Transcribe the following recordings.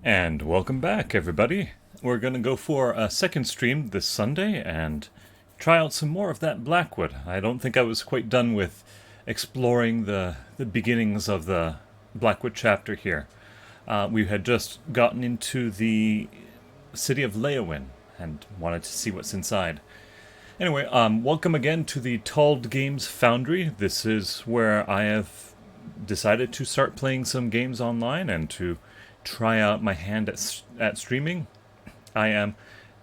And welcome back, everybody. We're going to go for a second stream this Sunday and try out some more of that Blackwood. I don't think I was quite done with exploring the beginnings of the Blackwood chapter here. We had just gotten into the city of Leowin and wanted to see what's inside. Anyway, welcome again to the Tald Games Foundry. This is where I have decided to start playing some games online and to try out my hand at streaming. I am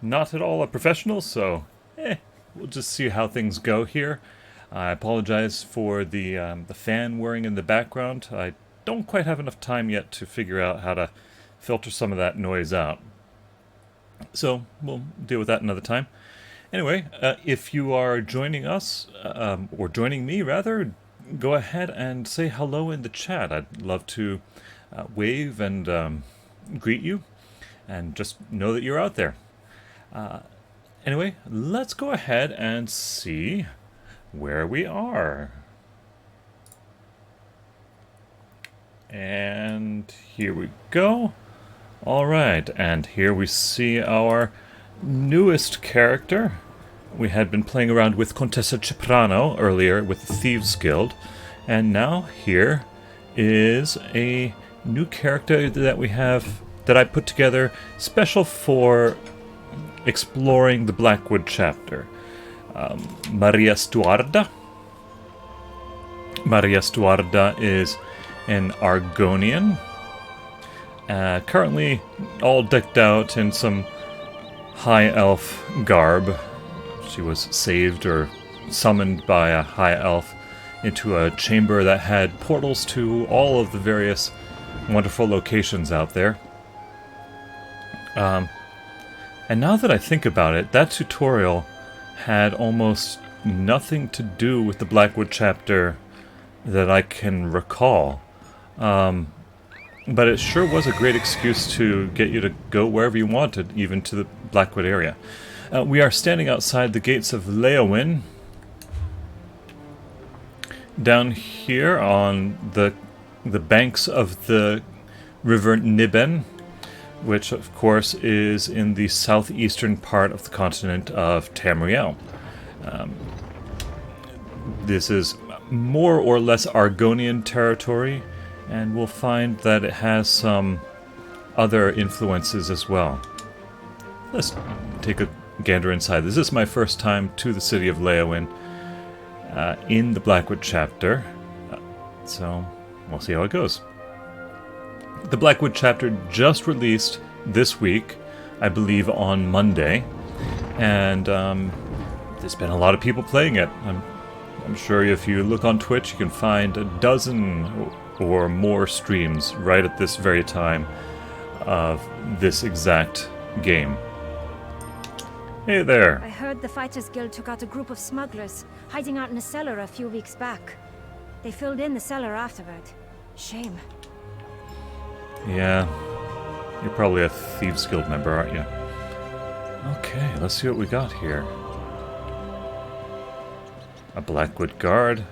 not at all a professional, so we'll just see how things go here. I apologize for the fan whirring in the background. I don't quite have enough time yet to figure out how to filter some of that noise out. So we'll deal with that another time. Anyway, if you are joining us, or joining me rather, go ahead and say hello in the chat. I'd love to wave and greet you, and just know that you're out there. Anyway, let's go ahead and see where we are. And here we go. All right, and here we see our newest character. We had been playing around with Contessa Ciprano earlier with the Thieves Guild, and now here is a new character that we have that I put together special for exploring the Blackwood Chapter. Maria Stuarda. Maria Stuarda is an Argonian, currently all decked out in some high elf garb. She was saved or summoned by a high elf into a chamber that had portals to all of the various wonderful locations out there. And now that I think about it, that tutorial had almost nothing to do with the Blackwood chapter that I can recall. But it sure was a great excuse to get you to go wherever you wanted, even to the Blackwood area. We are standing outside the gates of Leowin. Down here on the banks of the river Nibben, which of course is in the southeastern part of the continent of Tamriel. This is more or less Argonian territory, and we'll find that it has some other influences as well. Let's take a gander inside. This is my first time to the city of Leowin in the Blackwood chapter, so we'll see how it goes. The Blackwood chapter just released this week, I believe on Monday, and there's been a lot of people playing it. I'm sure if you look on Twitch, you can find a dozen or more streams right at this very time of this exact game. Hey there. I heard the Fighters Guild took out a group of smugglers hiding out in a cellar a few weeks back. They filled in the cellar afterward. Shame. Yeah, you're probably a Thieves Guild member, aren't you? Okay, let's see what we got here. A Blackwood guard,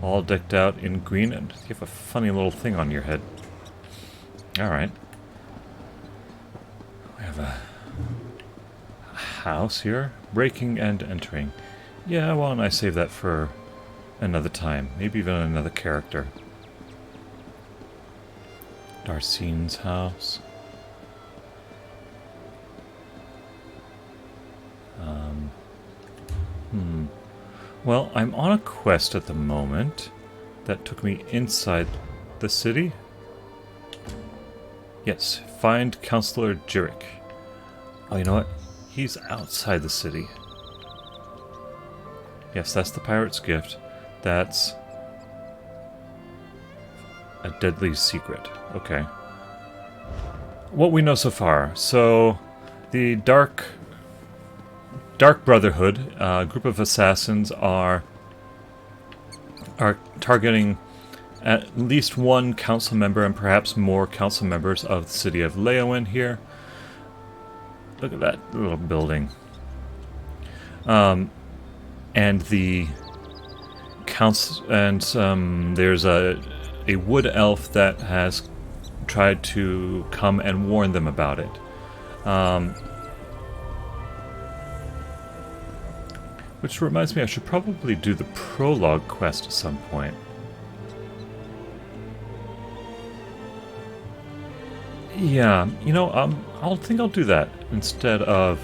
all decked out in green, and you have a funny little thing on your head. Alright. We have a house here, breaking and entering. Yeah, why don't I save that for another time, maybe even another character. Darcine's house. Well, I'm on a quest at the moment that took me inside the city. Yes, find Counselor Jirik. Oh, you know what? He's outside the city. Yes, that's the pirate's gift. That's a deadly secret. Okay. What we know so far. So, the Dark Brotherhood, a group of assassins, are targeting at least one council member and perhaps more council members of the city of Leowin here. Look at that little building. And the council, and there's a wood elf that has tried to come and warn them about it. Which reminds me, I should probably do the prologue quest at some point. Yeah, you know, I'll do that instead of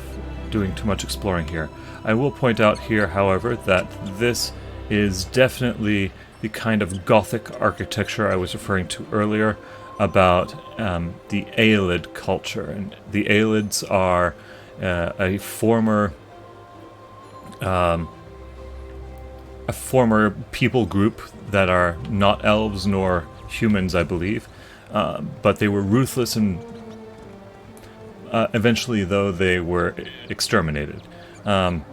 doing too much exploring here. I will point out here, however, that this is definitely the kind of Gothic architecture I was referring to earlier about the Aelid culture. And the Aelids are a former people group that are not elves nor humans, I believe. But they were ruthless, and eventually, though, they were exterminated. And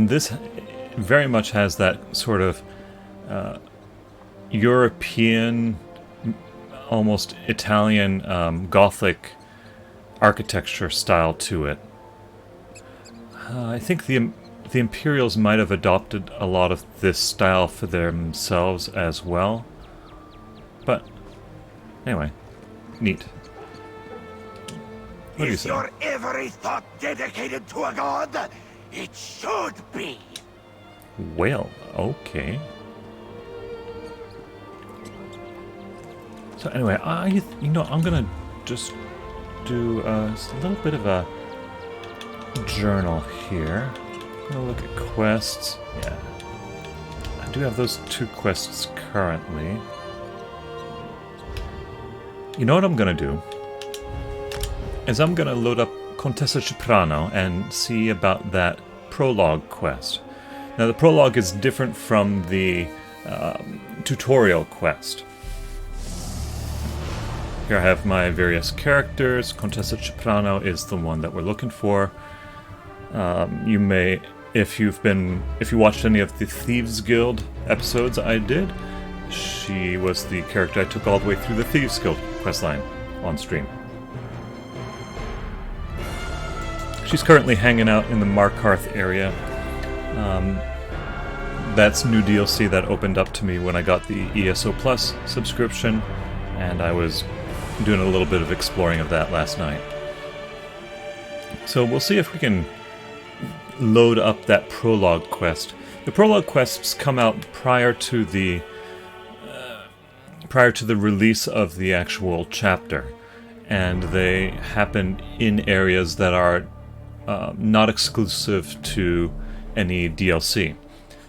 this very much has that sort of European, almost Italian Gothic architecture style to it. I think the Imperials might have adopted a lot of this style for themselves as well. But anyway, neat. What do you say? Is your every thought dedicated to a god? It should be. Well, okay. So anyway, you know, I'm gonna just do a little bit of a journal here. I'm gonna look at quests. Yeah, I do have those 2 quests currently. You know what I'm gonna do? Is I'm gonna load up Contessa Ciprano and see about that prologue quest. Now the prologue is different from the tutorial quest. Here I have my various characters. Contessa Ciprano is the one that we're looking for. You may, if you watched any of the Thieves Guild episodes I did, she was the character I took all the way through the Thieves Guild questline on stream. She's currently hanging out in the Markarth area. That's new DLC that opened up to me when I got the ESO Plus subscription, and I was doing a little bit of exploring of that last night. So we'll see if we can load up that prologue quest. The prologue quests come out prior to the release of the actual chapter, and they happen in areas that are not exclusive to any DLC.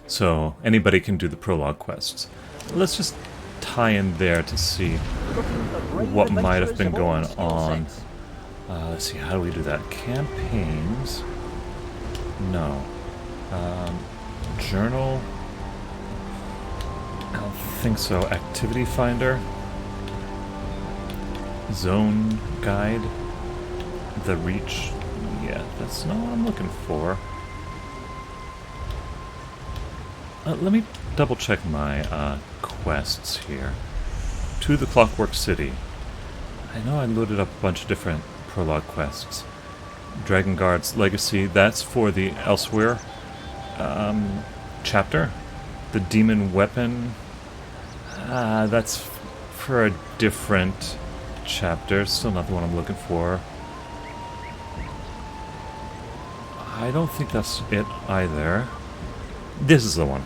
So anybody can do the prologue quests. Let's just tie in there to see what might have been going on. Let's see, how do we do that? Campaigns? No. Journal? I don't think so. Activity Finder? Zone Guide? The Reach? Yeah, that's not what I'm looking for. Let me double check my quests here. To the Clockwork City. I know I loaded up a bunch of different prologue quests. Dragon Guard's Legacy, that's for the Elsewhere chapter. The Demon Weapon, that's for a different chapter. Still not the one I'm looking for. I don't think that's it either. This is the one.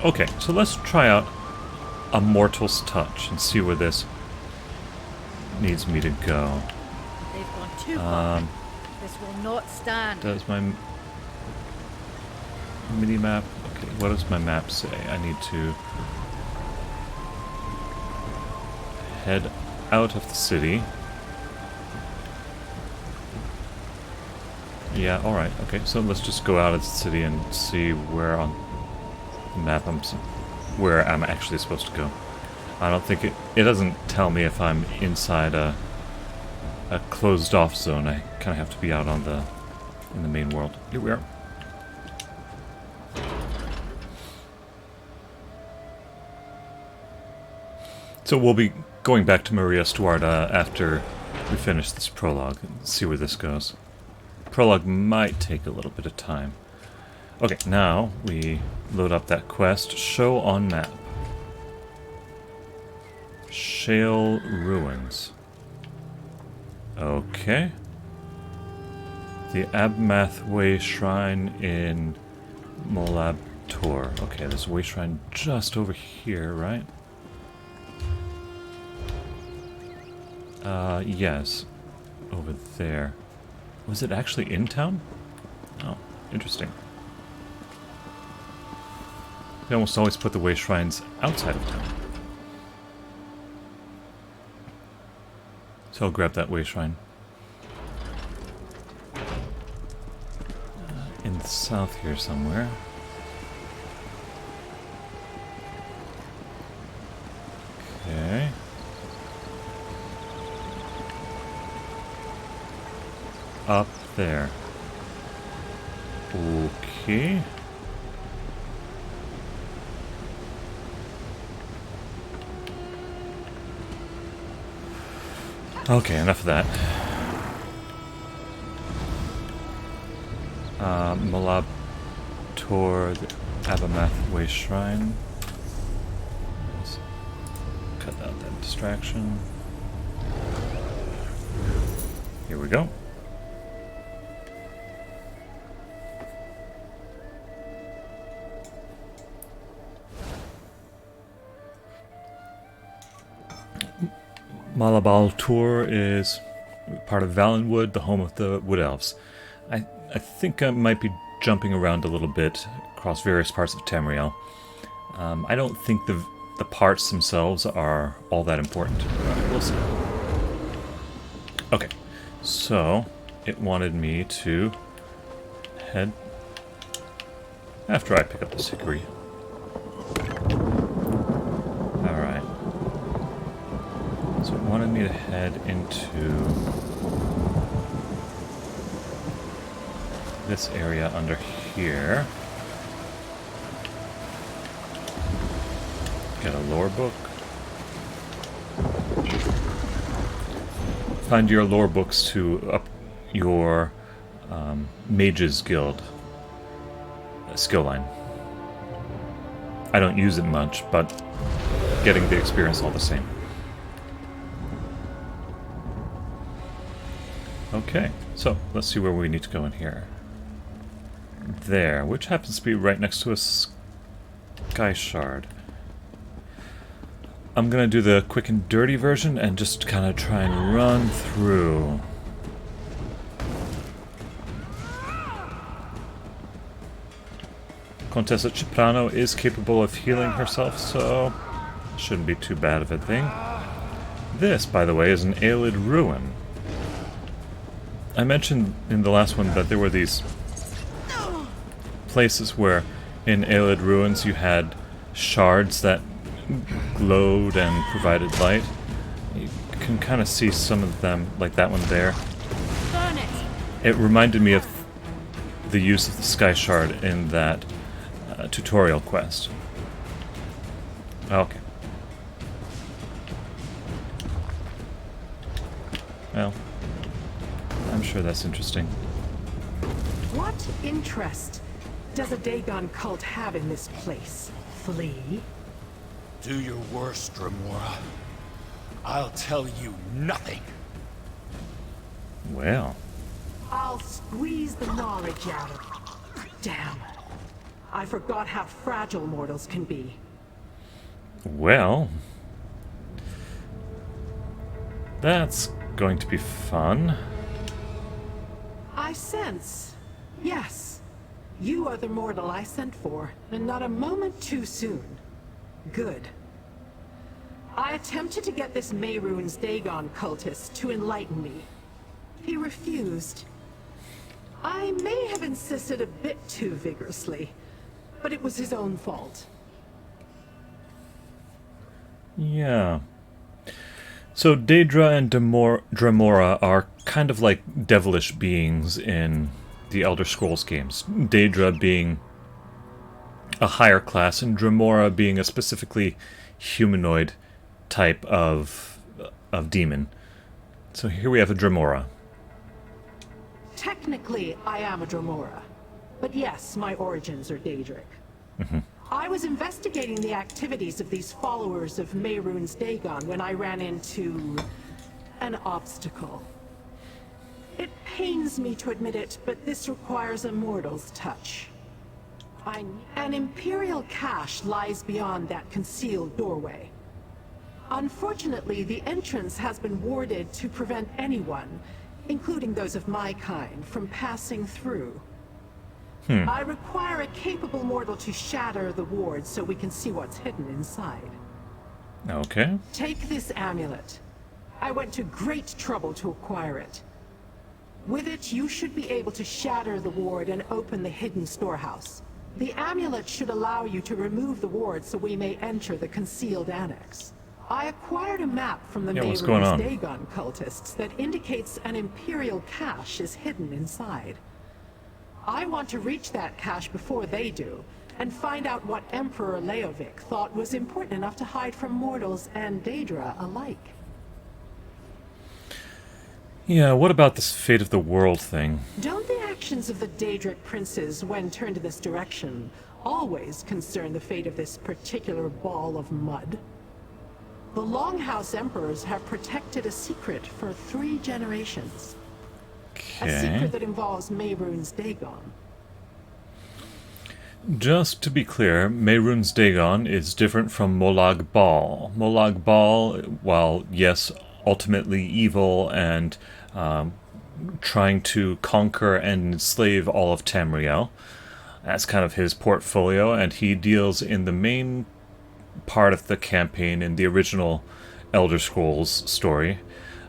Okay, so let's try out A Mortal's Touch and see where this needs me to go. They've gone too far. This will not stand. Does my mini-map... Okay, what does my map say? I need to head out of the city. Yeah, alright, okay, so let's just go out of the city and see where on the map where I'm actually supposed to go. I don't think it doesn't tell me if I'm inside a closed off zone. I kind of have to be out on in the main world. Here we are. So we'll be going back to Maria Stuarda after we finish this prologue and see where this goes. Prologue might take a little bit of time. Okay, now we load up that quest. Show on map. Shale Ruins. Okay. The Abmath Way Shrine in Molabtor. Okay, there's a way shrine just over here, right? Yes. Over there. Was it actually in town? Oh, interesting. They almost always put the way shrines outside of town. So I'll grab that way shrine. In the south here somewhere. Okay. Up there. Okay. Okay, enough of that. Molabtor, the Abamath Way Shrine. Let's cut out that distraction. Here we go. Malabaltur is part of Valenwood, the home of the Wood Elves. I think I might be jumping around a little bit across various parts of Tamriel. I don't think the parts themselves are all that important. We'll see. Okay, so it wanted me to head after I pick up this hickory. Alright. So it wanted me to head into this area under here. Get a lore book. Find your lore books to up your Mage's Guild skill line. I don't use it much, but getting the experience all the same. Okay, so let's see where we need to go in here. There, which happens to be right next to a sky shard. I'm gonna do the quick and dirty version and just kind of try and run through. Contessa Ciprano is capable of healing herself, so shouldn't be too bad of a thing. This, by the way, is an Aelid ruin. I mentioned in the last one that there were these places where in Aelid ruins you had shards that glowed and provided light. You can kind of see some of them, like that one there. Burn it. It reminded me of the use of the Sky Shard in that tutorial quest. Okay. Well, I'm sure that's interesting. What interest does a Dagon cult have in this place? Flee? Do your worst, Dremora. I'll tell you nothing. Well. I'll squeeze the knowledge out of you. Damn. I forgot how fragile mortals can be. Well. That's going to be fun. I sense. Yes. You are the mortal I sent for, and not a moment too soon. Good. I attempted to get this Mehrunes Dagon cultist to enlighten me. He refused. I may have insisted a bit too vigorously, but it was his own fault. Yeah. So Daedra and Dremora are kind of like devilish beings in the Elder Scrolls games. Daedra being a higher class, and Dremora being a specifically humanoid type of demon. So here we have a Dremora. Technically, I am a Dremora. But yes, my origins are Daedric. I was investigating the activities of these followers of Mehrunes Dagon when I ran into an obstacle. It pains me to admit it, but this requires a mortal's touch. An Imperial cache lies beyond that concealed doorway. Unfortunately, the entrance has been warded to prevent anyone, including those of my kind, from passing through. I require a capable mortal to shatter the ward so we can see what's hidden inside. Okay. Take this amulet. I went to great trouble to acquire it. With it, you should be able to shatter the ward and open the hidden storehouse. The amulet should allow you to remove the ward so we may enter the concealed annex. I acquired a map from the what's going on? Dagon cultists that indicates an Imperial cache is hidden inside. I want to reach that cache before they do, and find out what Emperor Leovic thought was important enough to hide from mortals and Daedra alike. Yeah, what about this fate of the world thing? Don't the actions of the Daedric princes, when turned in this direction, always concern the fate of this particular ball of mud? The Longhouse Emperors have protected a secret for 3 generations. A Okay. secret that involves Mehrunes Dagon. Just to be clear, Mehrunes Dagon is different from Molag Bal. Molag Bal, while yes, ultimately evil and trying to conquer and enslave all of Tamriel, that's kind of his portfolio, and he deals in the main part of the campaign in the original Elder Scrolls story.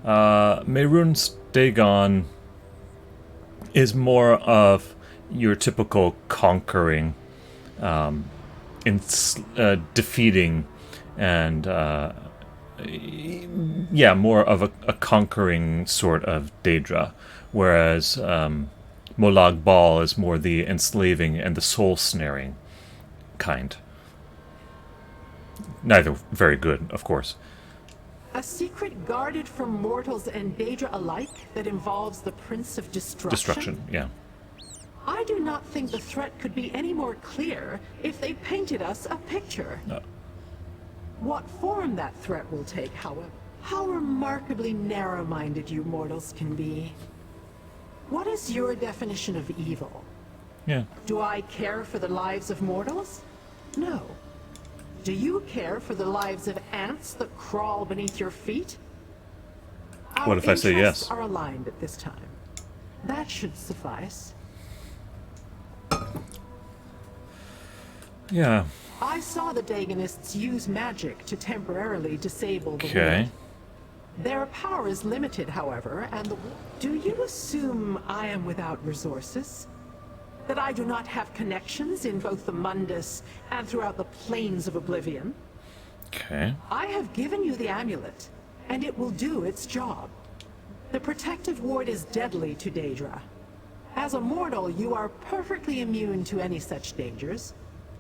Mehrunes Dagon is more of your typical conquering, defeating, and more of a conquering sort of Daedra, whereas Molag Bal is more the enslaving and the soul snaring kind. Neither very good, of course. A secret guarded from mortals and Daedra alike that involves the Prince of Destruction? Destruction, yeah. I do not think the threat could be any more clear if they painted us a picture. What form that threat will take, however. How remarkably narrow-minded you mortals can be. What is your definition of evil? Yeah. Do I care for the lives of mortals? No. Do you care for the lives of ants that crawl beneath your feet? What if I say Our interests yes? are aligned at this time. That should suffice. Yeah. I saw the Dagonists use magic to temporarily disable the Okay. ward. Their power is limited, however, and do you assume I am without resources? That I do not have connections in both the Mundus and throughout the plains of Oblivion? Okay. I have given you the amulet, and it will do its job. The protective ward is deadly to Daedra. As a mortal, you are perfectly immune to any such dangers.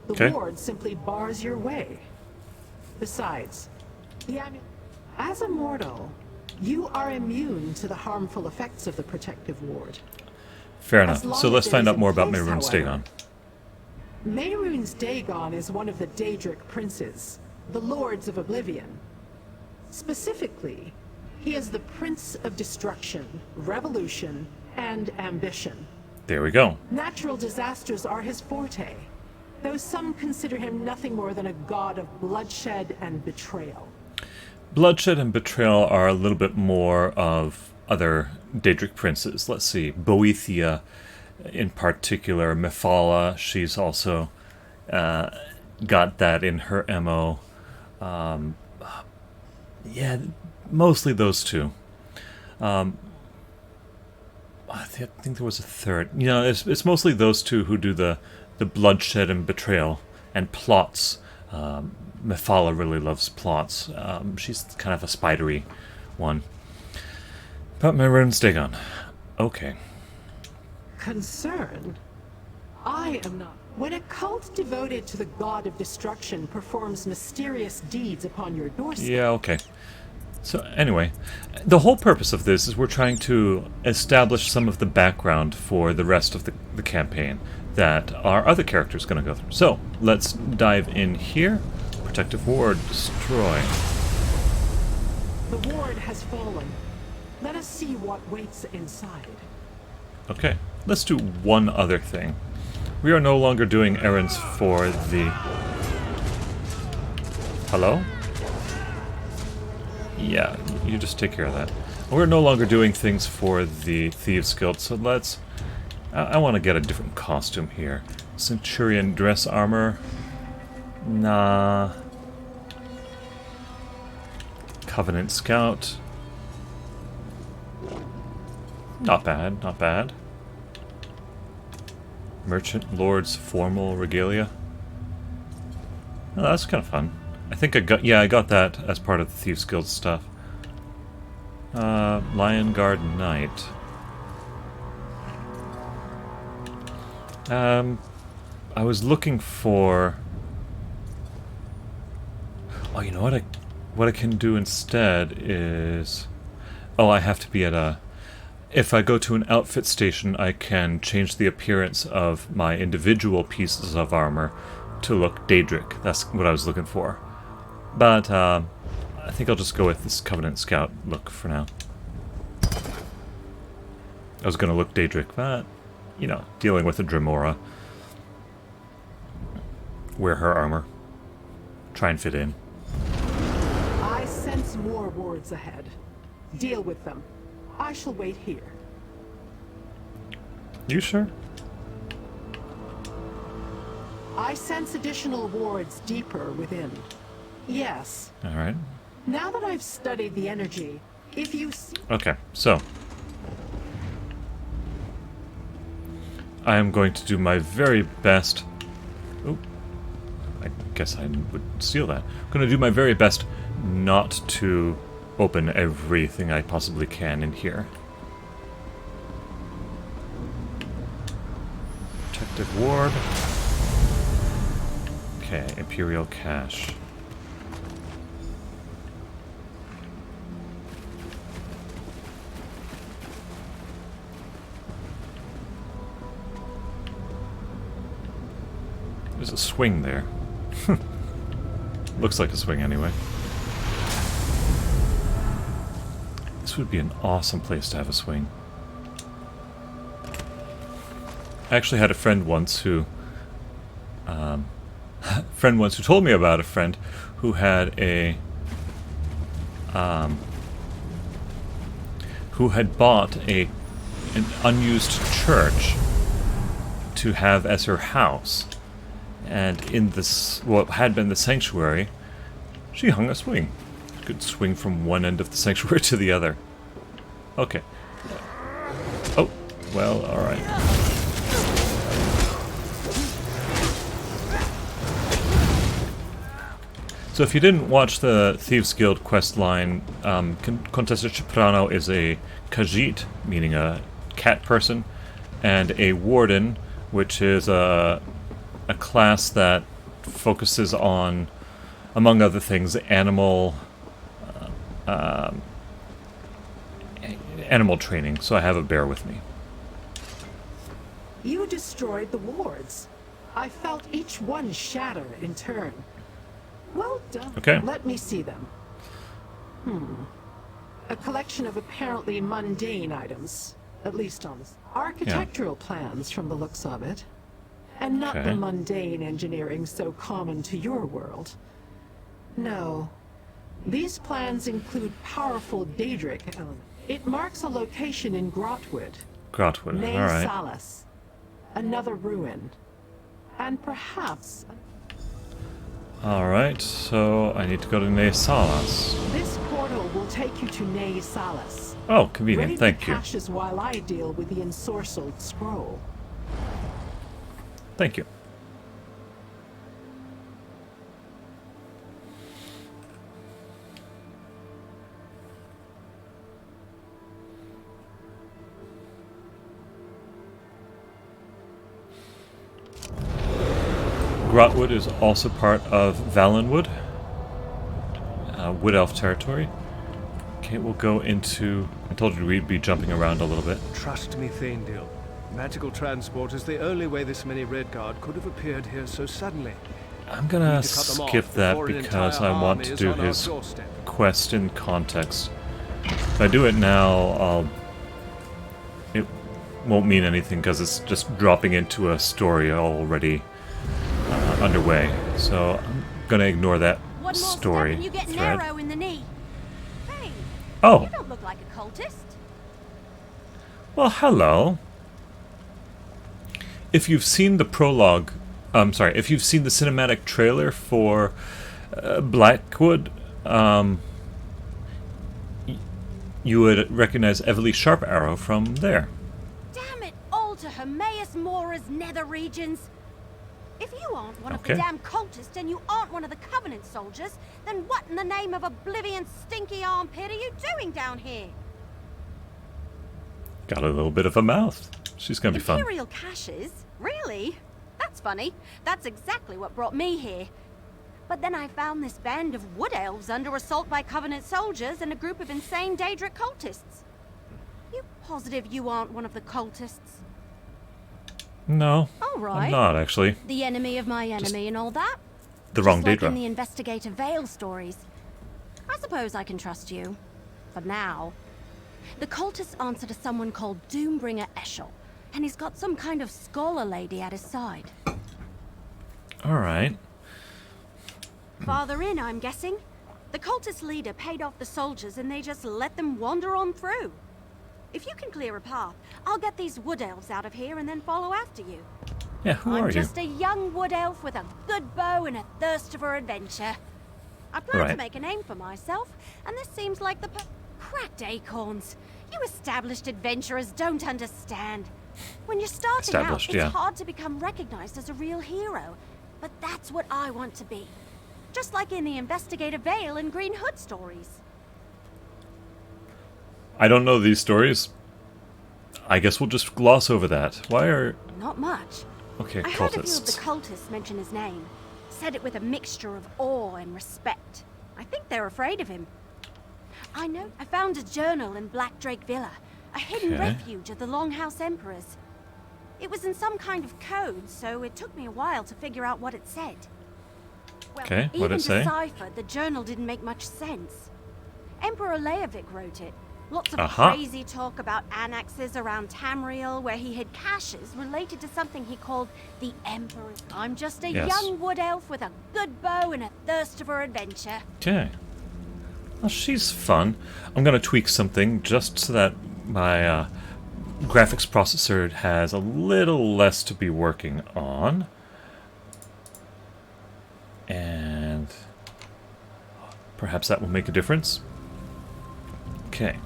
The Okay. ward simply bars your way. Besides, the amulet... As a mortal, you are immune to the harmful effects of the protective ward. Fair As enough. long So as let's it find is out in more about place, Mehrunes however. Dagon. Mehrunes Dagon is one of the Daedric princes, the Lords of Oblivion. Specifically, he is the Prince of Destruction, Revolution, and Ambition. There we go. Natural disasters are his forte, though some consider him nothing more than a god of bloodshed and betrayal. Bloodshed and betrayal are a little bit more of other Daedric princes. Let's see. Boethia, in particular. Mephala, she's also got that in her MO. Mostly those two. I think there was a third. You know, it's mostly those two who do the bloodshed and betrayal and plots. Mephala really loves plots. She's kind of a spidery one. But Mehrunes Dagon. Okay. Concern? I am not. When a cult devoted to the god of destruction performs mysterious deeds upon your doorstep, Yeah, okay. So anyway, the whole purpose of this is we're trying to establish some of the background for the rest of the campaign that our other characters going to go through. So let's dive in here. Protective ward, destroy. The ward has fallen. Let us see what waits inside. Okay, let's do one other thing. We are no longer doing errands for the... Hello? Yeah, you just take care of that. We're no longer doing things for the Thieves Guild, so let's... I want to get a different costume here. Centurion dress armor. Nah. Covenant Scout. Not bad, not bad. Merchant Lord's formal regalia. Oh, that's kind of fun. I think I got that as part of the Thieves Guild stuff. Lion Guard Knight. I was looking for... Oh, you know what I can do instead is... Oh, I have to be at a... If I go to an outfit station, I can change the appearance of my individual pieces of armor to look Daedric. That's what I was looking for. But I think I'll just go with this Covenant Scout look for now. I was going to look Daedric, but, you know, dealing with a Dremora. Wear her armor. Try and fit in. I sense more wards ahead. Deal with them. I shall wait here. You sure? I sense additional wards deeper within. Yes. Alright. Now that I've studied the energy, if you see... Okay, so... I am going to do my very best... Oh, I guess I would steal that. I'm going to do my very best not to open everything I possibly can in here. Protective ward. Okay, Imperial Cache. There's a swing there. Looks like a swing anyway. This would be an awesome place to have a swing. I actually had a friend once who... told me about a friend who had a... who had bought an unused church to have as her house. And in this, what had been the sanctuary, she hung a swing. You could swing from one end of the sanctuary to the other. Okay. Oh, well, alright. So if you didn't watch the Thieves Guild quest line, Contessa Ciprano is a Khajiit, meaning a cat person, and a Warden, which is a class that focuses on, among other things, animal training. So I have a bear with me. You destroyed the wards. I felt each one shatter in turn. Well done. Okay. Let me see them. A collection of apparently mundane items, at least on architectural plans from the looks of it. And not the mundane engineering so common to your world. No. These plans include powerful Daedric elements. It marks a location in Grotwood. Grotwood, Ney alright. Salas. Another ruin. And perhaps... Alright, so I need to go to Ney Salas. This portal will take you to Ney Salas. Oh, convenient, Raid thank the you. caches while I deal with the ensorcelled scroll. Thank you. Grotwood is also part of Valenwood, Wood Elf territory. Okay, we'll go into... I told you we'd be jumping around a little bit. Trust me, Thaindil. Magical transport is the only way this many Redguard could have appeared here so suddenly. I'm gonna Need to cut them off skip that before an because I entire want army to is do on our his doorstep. quest in context. If I do it now, it won't mean anything because it's just dropping into a story already underway. So I'm gonna ignore that One more story step and you get an thread. arrow in the knee. Hey, Oh, you don't look like a cultist. well, hello. If you've seen the prologue, if you've seen the cinematic trailer for Blackwood, you would recognize Everly Sharp Arrow from there. Damn it all to Hermaeus Mora's nether regions. If you aren't one of the Okay. damn cultists and you aren't one of the Covenant soldiers, then what in the name of Oblivion's stinky armpit are you doing down here? Got a little bit of a mouth. She's gonna be fun. Imperial caches? Really? That's funny. That's exactly what brought me here. But then I found this band of wood elves under assault by Covenant soldiers and a group of insane Daedra cultists. You positive you aren't one of the cultists? No, All right. I'm not actually. The enemy of my enemy Just and all that? The wrong Just like Daedra. in the Investigator Vale stories. I suppose I can trust you. For now. The cultists answer to someone called Doombringer Eshel, and he's got some kind of scholar lady at his side. All right. Farther in, I'm guessing. The cultist leader paid off the soldiers and they just let them wander on through. If you can clear a path, I'll get these wood elves out of here and then follow after you. Yeah, who I'm are you? just a young wood elf with a good bow and a thirst for adventure. I plan to Right. make a name for myself, and this seems like the cracked acorns. You established adventurers don't understand. When you're starting out, Established, it's yeah. hard to become recognized as a real hero. But that's what I want to be. Just like in the Investigator Vale and Green Hood stories. I don't know these stories. I guess we'll just gloss over that. Why are... Not much. Okay, I heard a few of the cultists. cultists mention his name. Said it with a mixture of awe and respect. I think they're afraid of him. I know. I found a journal in Black Drake Villa, a hidden Okay. refuge of the Longhouse Emperors. It was in some kind of code, so it took me a while to figure out what it said. Well, Okay, what'd even it say? deciphered, the journal didn't make much sense. Emperor Leovic wrote it. Lots of Aha. crazy talk about annexes around Tamriel, where he hid caches related to something he called the Emperor. I'm just a Yes. young wood elf with a good bow and a thirst for adventure. Okay. Well, she's fun. I'm gonna tweak something just so that my graphics processor has a little less to be working on. And perhaps that will make a difference. Okay.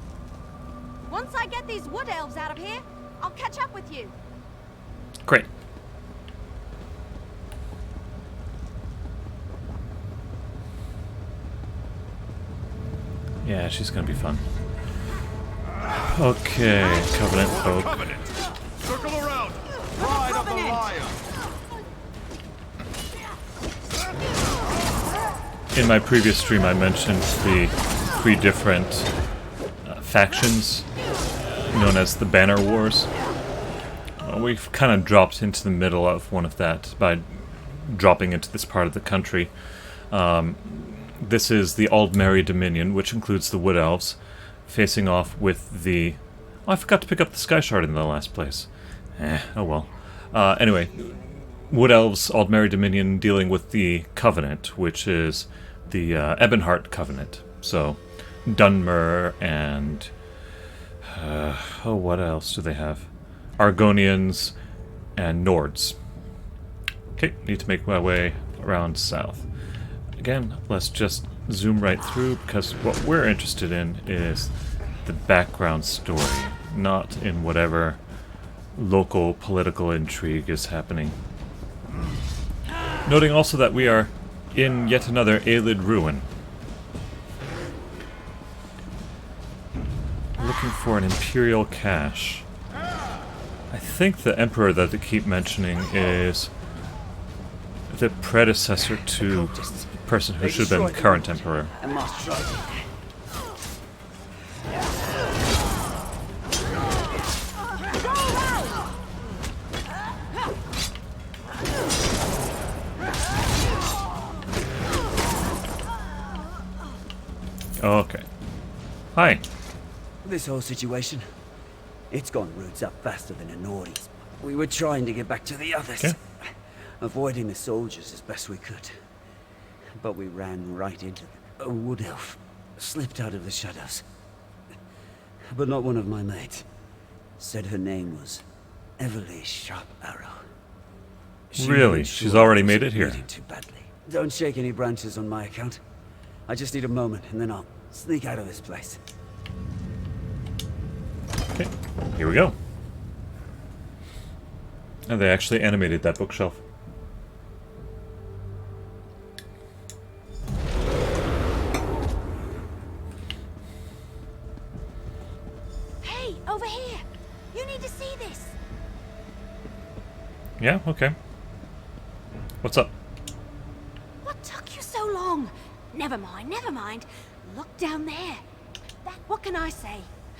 Once I get these wood elves out of here, I'll catch up with you. Great. Yeah, she's gonna be fun. Okay, Covenant folk. Covenant! Circle around! Pride of the Lion! In my previous stream, I mentioned the three different factions known as the Banner Wars. We've kind of dropped into the middle of one of that by dropping into this part of the country. This is the Aldmeri Dominion, which includes the Wood Elves, facing off with the... Oh, I forgot to pick up the Sky Shard in the last place. Oh well. Anyway, Wood Elves, Aldmeri Dominion, dealing with the Covenant, which is the Ebonheart Covenant. So, Dunmer and... oh, what else do they have? Argonians and Nords. Okay, need to make my way around south. Again, let's just zoom right through, because what we're interested in is the background story, not in whatever local political intrigue is happening. Noting also that we are in yet another Aelid ruin. Looking for an Imperial cache. I think the Emperor that they keep mentioning is the predecessor to the person who should have been the current Emperor. Oh, okay. Hi. This whole situation, it's gone roots up faster than a Nordies. We were trying to get back to the others, Okay. avoiding the soldiers as best we could. But we ran right into them. A wood elf slipped out of the shadows. But not one of my mates. Said her name was Everly Sharp Arrow. She Really? made She's sure already I made wasn't it here. bleeding too badly. Don't shake any branches on my account. I just need a moment, and then I'll sneak out of this place. Okay. Here we go. And they actually animated that bookshelf. Hey, over here! You need to see this! Yeah, okay. What's up? What took you so long? Never mind, never mind. Look down there. What can I say?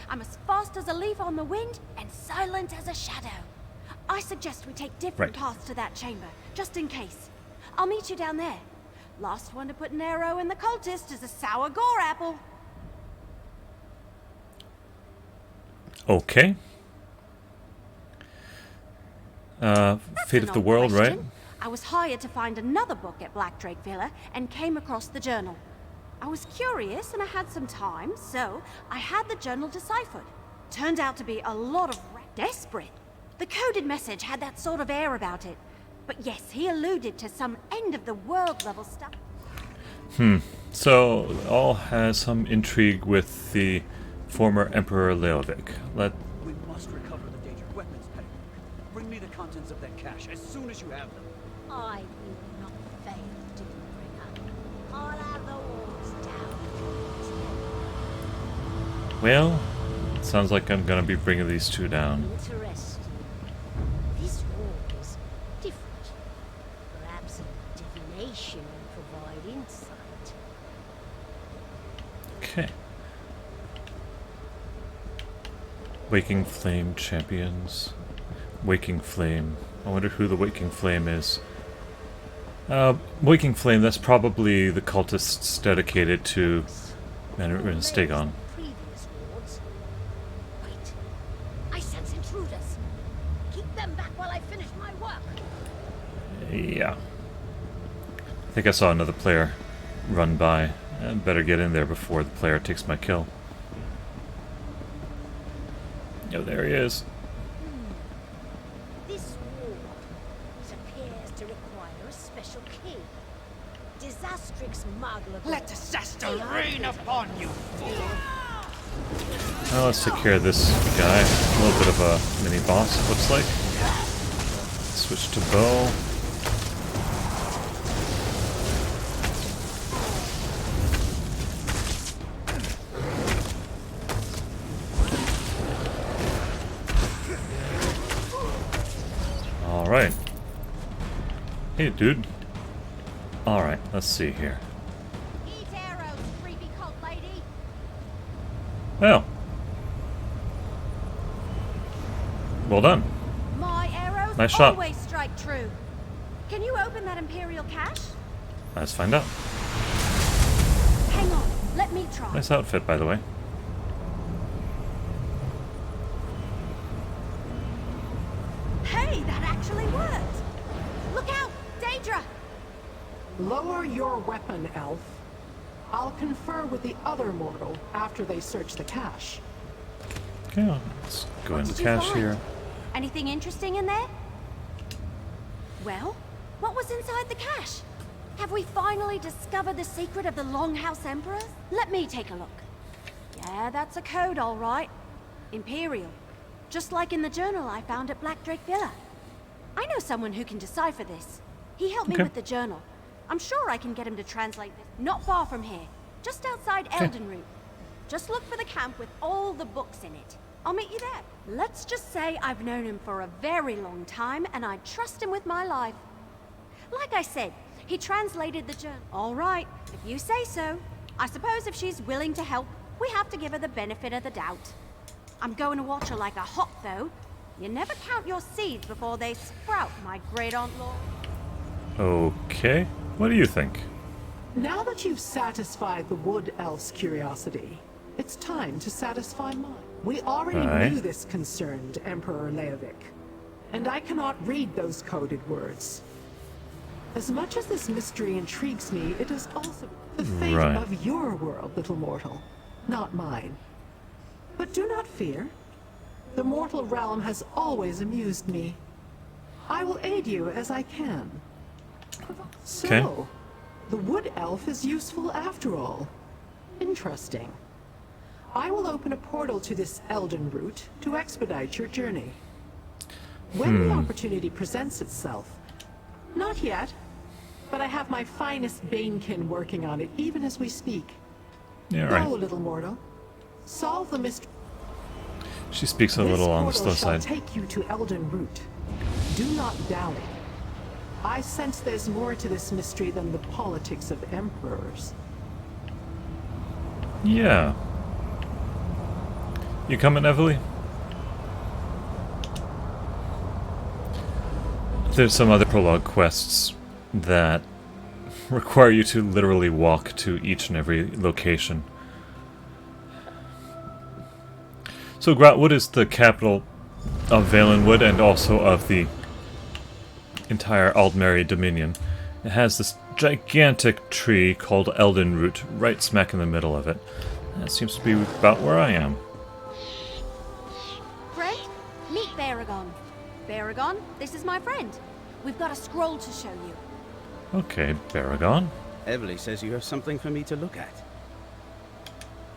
I'm as fast as a leaf on the wind and silent as a shadow. I suggest we take different Right. paths to that chamber, just in case. I'll meet you down there. Last one to put an arrow in the cultist is a sour gore apple. Okay. That's Fate an of the odd World, right? question. I was hired to find another book at Blackdrake Villa and came across the journal. I was curious and I had some time, so I had the journal deciphered. Turned out to be a lot of desperate. The coded message had that sort of air about it. But yes, he alluded to some end-of-the-world level stuff. So, all has some intrigue with the former Emperor Leovic. We must recover the Daedra weapons pedigree. Bring me the contents of that cache as soon as you have them. I will not fail to bring up. I'll have the walls down. Well, sounds like I'm gonna be bringing these two down. Interesting. This wall is different. Perhaps a divination will provide insight. Okay. Waking Flame Champions. Waking Flame. I wonder who the Waking Flame is. Waking Flame, that's probably the cultists dedicated to Manor and Stegon. Previous wards. Wait. I sense intruders. Keep them back while I finish my work. Yeah. I think I saw another player run by. I better get in there before the player takes my kill. Oh, there he is. This ward appears to require a special key. Disastrix Magla. Let disaster rain upon you, fool! Well, let's take care of this guy. A little bit of a mini boss, it looks like. Switch to bow. Alright. Hey, dude. Alright, let's see here. Eat arrows, creepy cult lady. Well. Well done. My arrows Nice shot. always strike true. Can you open that Imperial cache? Let's find out. Hang on, let me try. Nice outfit, by the way. Hey, that actually worked! Look out! Daedra! Lower your weapon, elf. I'll confer with the other mortal after they search the cache. Okay, let's go in the Did you cache find? here. Anything interesting in there? Well, what was inside the cache? Have we finally discovered the secret of the Longhouse Emperors? Let me take a look. Yeah, that's a code, all right. Imperial. Just like in the journal I found at Blackdrake Villa. I know someone who can decipher this. He helped me Okay. with the journal. I'm sure I can get him to translate this. Not far from here. Just outside Okay. Eldenroot. Just look for the camp with all the books in it. I'll meet you there. Let's just say I've known him for a very long time and I trust him with my life. Like I said, he translated the journal. All right, if you say so. I suppose if she's willing to help, we have to give her the benefit of the doubt. I'm going to watch her like a hawk, though. You never count your seeds before they sprout, my great-aunt Laura. Okay. What do you think? Now that you've satisfied the Wood Elf's curiosity, it's time to satisfy mine. We already knew this concerned Emperor Leovic, and I cannot read those coded words. As much as this mystery intrigues me, it is also the fate of your world, little mortal, not mine. But do not fear. The mortal realm has always amused me. I will aid you as I can. So, the Wood Elf is useful after all. Interesting. I will open a portal to this Elden route to expedite your journey. When the opportunity presents itself. Not yet, but I have my finest Banekin working on it even as we speak. Yeah, Go, little mortal. Solve the mystery. She speaks a little on the slow side. This portal shall take you to Elden route. Do not dally. I sense there's more to this mystery than the politics of emperors. Yeah. You coming, Evely? There's some other prologue quests that require you to literally walk to each and every location. So Grahtwood is the capital of Valenwood and also of the entire Aldmeri Dominion. It has this gigantic tree called Elden Root right smack in the middle of it. That seems to be about where I am. Friend, meet Baragon. Baragon, this is my friend. We've got a scroll to show you. Okay, Baragon. Evely says you have something for me to look at.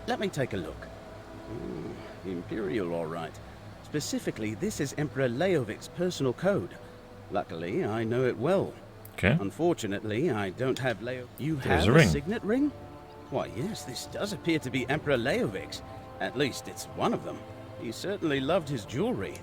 Let me take a look. Imperial, all right. Specifically, this is Emperor Leovic's personal code. Luckily, I know it well. Okay. Unfortunately, I don't have You There's have a ring. Signet ring? Why, yes, this does appear to be Emperor Leovic's. At least it's one of them. He certainly loved his jewelry.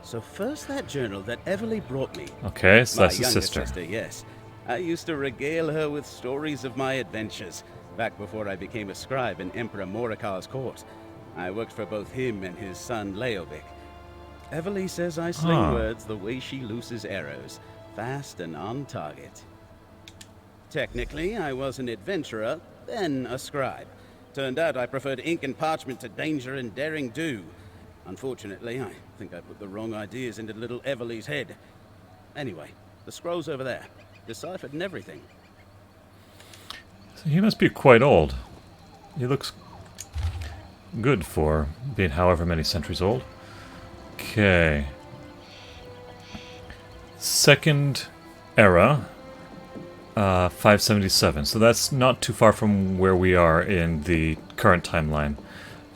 So first that journal that Evely brought me. Okay, so that's my his younger sister. Yes. I used to regale her with stories of my adventures, back before I became a scribe in Emperor Morikar's court. I worked for both him and his son Leovic. Evely says I sling words the way she looses arrows, fast and on target. Technically, I was an adventurer, then a scribe. Turned out I preferred ink and parchment to danger and daring do. Unfortunately, I think I put the wrong ideas into little Evely's head. Anyway, the scroll's over there. Deciphered and everything. So he must be quite old. He looks good for being however many centuries old. Okay. Second era, 577. So that's not too far from where we are in the current timeline.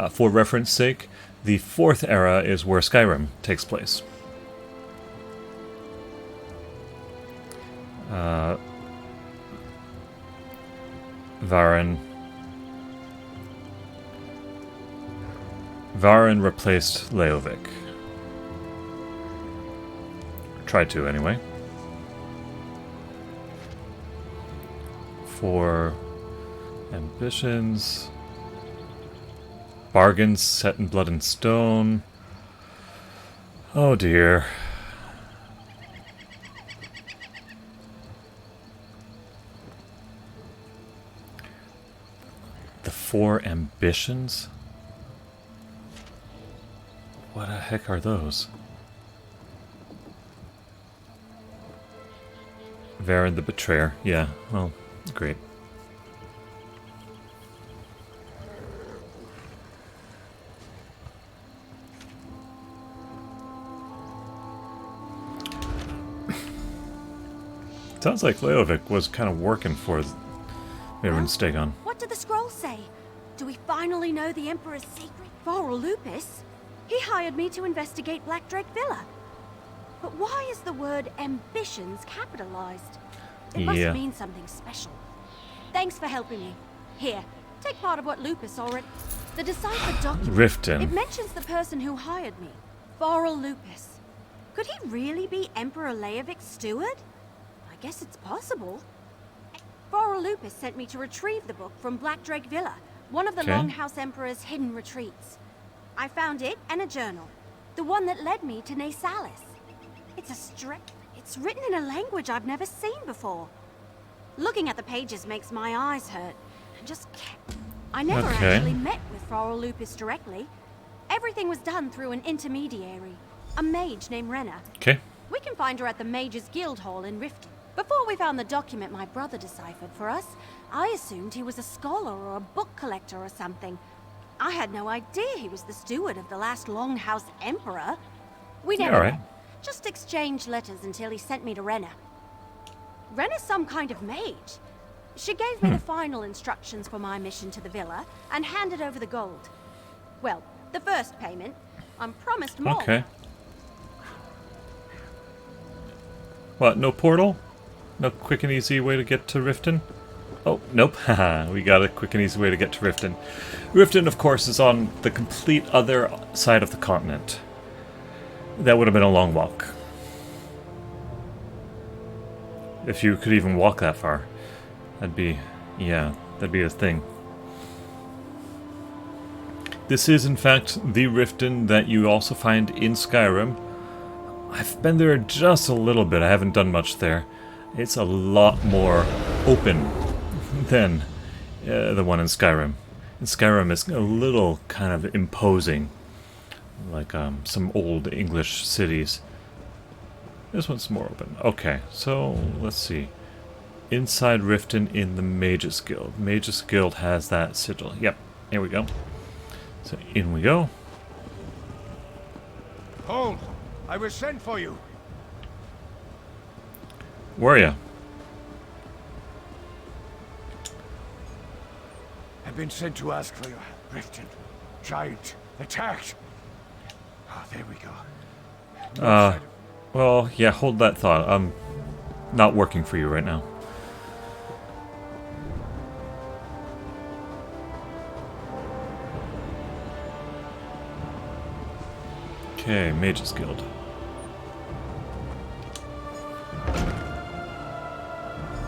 For reference sake, the fourth era is where Skyrim takes place. Varen replaced Leovic. Tried to, anyway. For ambitions. Bargains set in blood and stone. Oh dear. The 4 ambitions? What the heck are those? Varen the Betrayer. Yeah, well, great. Sounds like Leovic was kind of working for Mirren Stegon. What did the scroll say? Do we finally know the Emperor's secret? Varl Lupus? He hired me to investigate Blackdrake Villa. But why is the word ambitions capitalized? It must mean something special. Thanks for helping me. Here, take part of what Lupus already... The deciphered document. Riften. It mentions the person who hired me. Varl Lupus. Could he really be Emperor Leovic's steward? I guess it's possible. Varl Lupus sent me to retrieve the book from Blackdrake Villa, one of the Longhouse Emperor's hidden retreats. I found it and a journal, the one that led me to Nasalis. It's written in a language I've never seen before. Looking at the pages makes my eyes hurt. I never Okay. actually met with Farrell Lupus directly. Everything was done through an intermediary, a mage named Renna. Okay. We can find her at the Mages Guild Hall in Riften. Before we found the document my brother deciphered for us, I assumed he was a scholar or a book collector or something. I had no idea he was the steward of the last Longhouse Emperor. We never Alright. met, just exchanged letters until he sent me to Renna. Renna's some kind of mage. She gave me the final instructions for my mission to the villa and handed over the gold. Well, the first payment. I'm promised more. Okay. What, no portal? No quick and easy way to get to Riften? Oh, nope. Haha, we got a quick and easy way to get to Riften. Riften, of course, is on the complete other side of the continent. That would have been a long walk. If you could even walk that far. That'd be a thing. This is, in fact, the Riften that you also find in Skyrim. I've been there just a little bit. I haven't done much there. It's a lot more open than the one in Skyrim. In Skyrim, it's a little kind of imposing, like some old English cities. This one's more open. Okay, so let's see. Inside Riften in the Mages Guild. Mages Guild has that sigil. Yep, here we go. So in we go. Hold! I was sent for you. Where are you? I've been sent to ask for your help. Riften. Giant. Attacked. Oh, there we go. Well, yeah, hold that thought. I'm not working for you right now. Okay, Mages Guild.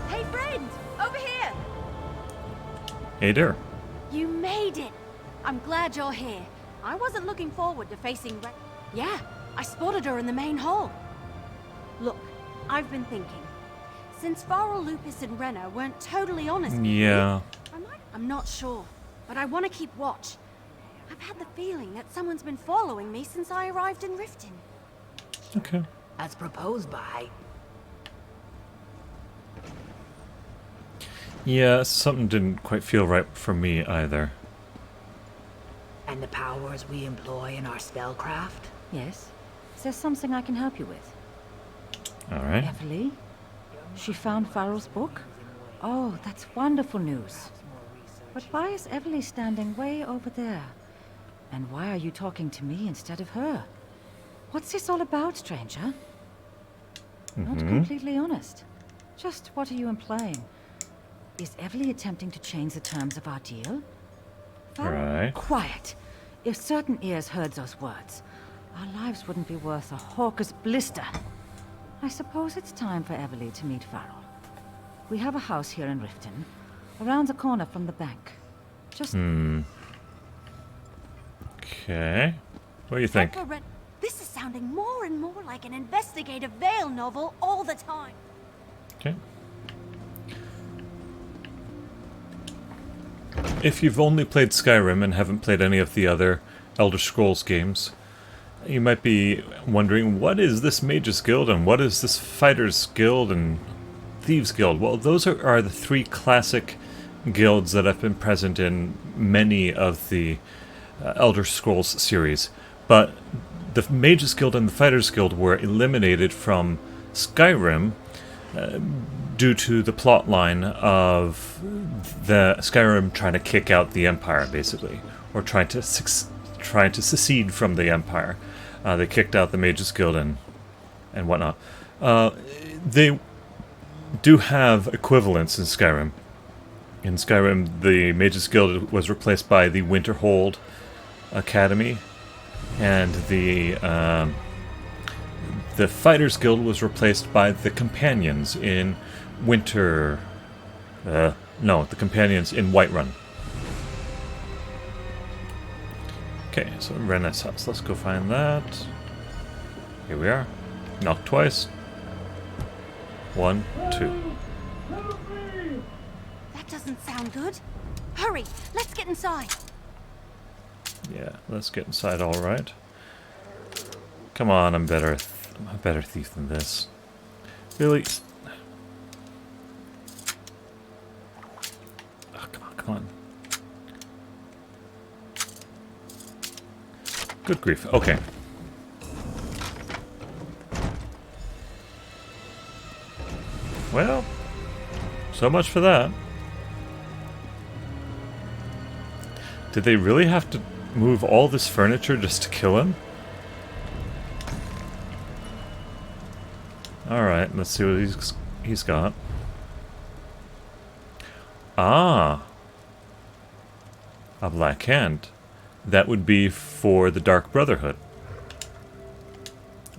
Hey friend, over here! Hey there. You made it! I'm glad you're here. I wasn't looking forward to facing Yeah, I spotted her in the main hall. Look, I've been thinking. Since Farrell Lupus and Renna weren't totally honest with Yeah. me, I'm not sure, but I want to keep watch. I've had the feeling that someone's been following me since I arrived in Riften. Okay. As proposed by... Yeah, something didn't quite feel right for me either. And the powers we employ in our spellcraft? Yes? Is there something I can help you with? Alright. Everly? She found Farrell's book? Oh, that's wonderful news. But why is Everly standing way over there? And why are you talking to me instead of her? What's this all about, stranger? Not completely honest. Just what are you implying? Is Everly attempting to change the terms of our deal? Right. Quiet. If certain ears heard those words, our lives wouldn't be worth a hawker's blister. I suppose it's time for Everly to meet Farrell. We have a house here in Riften, around the corner from the bank. Just... Okay. What do you think? This is sounding more and more like an investigative Vale novel all the time. Okay. If you've only played Skyrim and haven't played any of the other Elder Scrolls games, you might be wondering, what is this Mages Guild and what is this Fighters Guild and Thieves Guild? Well, those are the three classic guilds that have been present in many of the Elder Scrolls series. But the Mages Guild and the Fighters Guild were eliminated from Skyrim due to the plot line of the Skyrim trying to kick out the Empire, basically, or trying to secede from the Empire. They kicked out the Mages Guild and whatnot. They do have equivalents in Skyrim. In Skyrim, the Mages Guild was replaced by the Winterhold Academy, and the Fighters Guild was replaced by the Companions in the Companions in Whiterun. Okay, so Renaissance. Let's go find that. Here we are. Knock twice. 1, 2. That doesn't sound good. Hurry, let's get inside. Yeah, let's get inside, all right. Come on, I'm a better thief than this. Really? Oh, come on, come on. Good grief. Okay. Well, so much for that. Did they really have to move all this furniture just to kill him? Alright, let's see what he's got. Ah! A black hand. That would be for the Dark Brotherhood.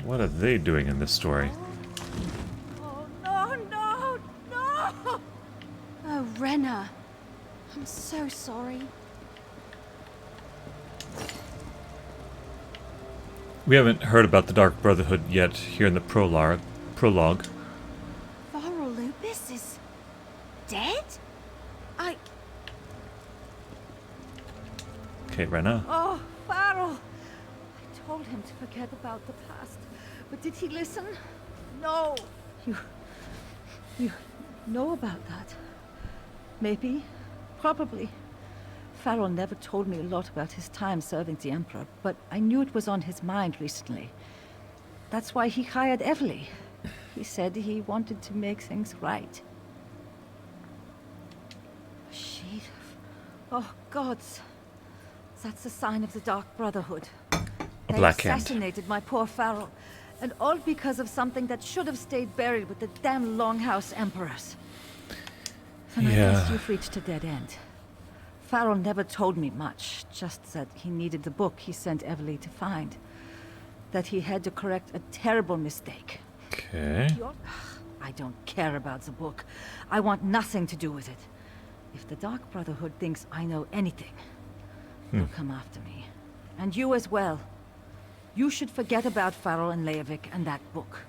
What are they doing in this story? Oh, no, no, no! Oh, Renna. I'm so sorry. We haven't heard about the Dark Brotherhood yet here in the prologue. Varro Lupus is dead? Okay, Renna. Oh, Varro! I told him to forget about the past, but did he listen? No! You know about that? Maybe. Probably. Farrell never told me a lot about his time serving the Emperor, but I knew it was on his mind recently. That's why he hired Evely. He said he wanted to make things right. A sheet of... Oh, gods. That's a sign of the Dark Brotherhood. They Black Hand. assassinated my poor Farrell, and all because of something that should have stayed buried with the damn Longhouse Emperors. And I guess you've reached a dead end. Farrell never told me much, just that he needed the book he sent Evely to find. That he had to correct a terrible mistake. Okay. I don't care about the book. I want nothing to do with it. If the Dark Brotherhood thinks I know anything, they'll come after me. And you as well. You should forget about Farrell and Leovic and that book.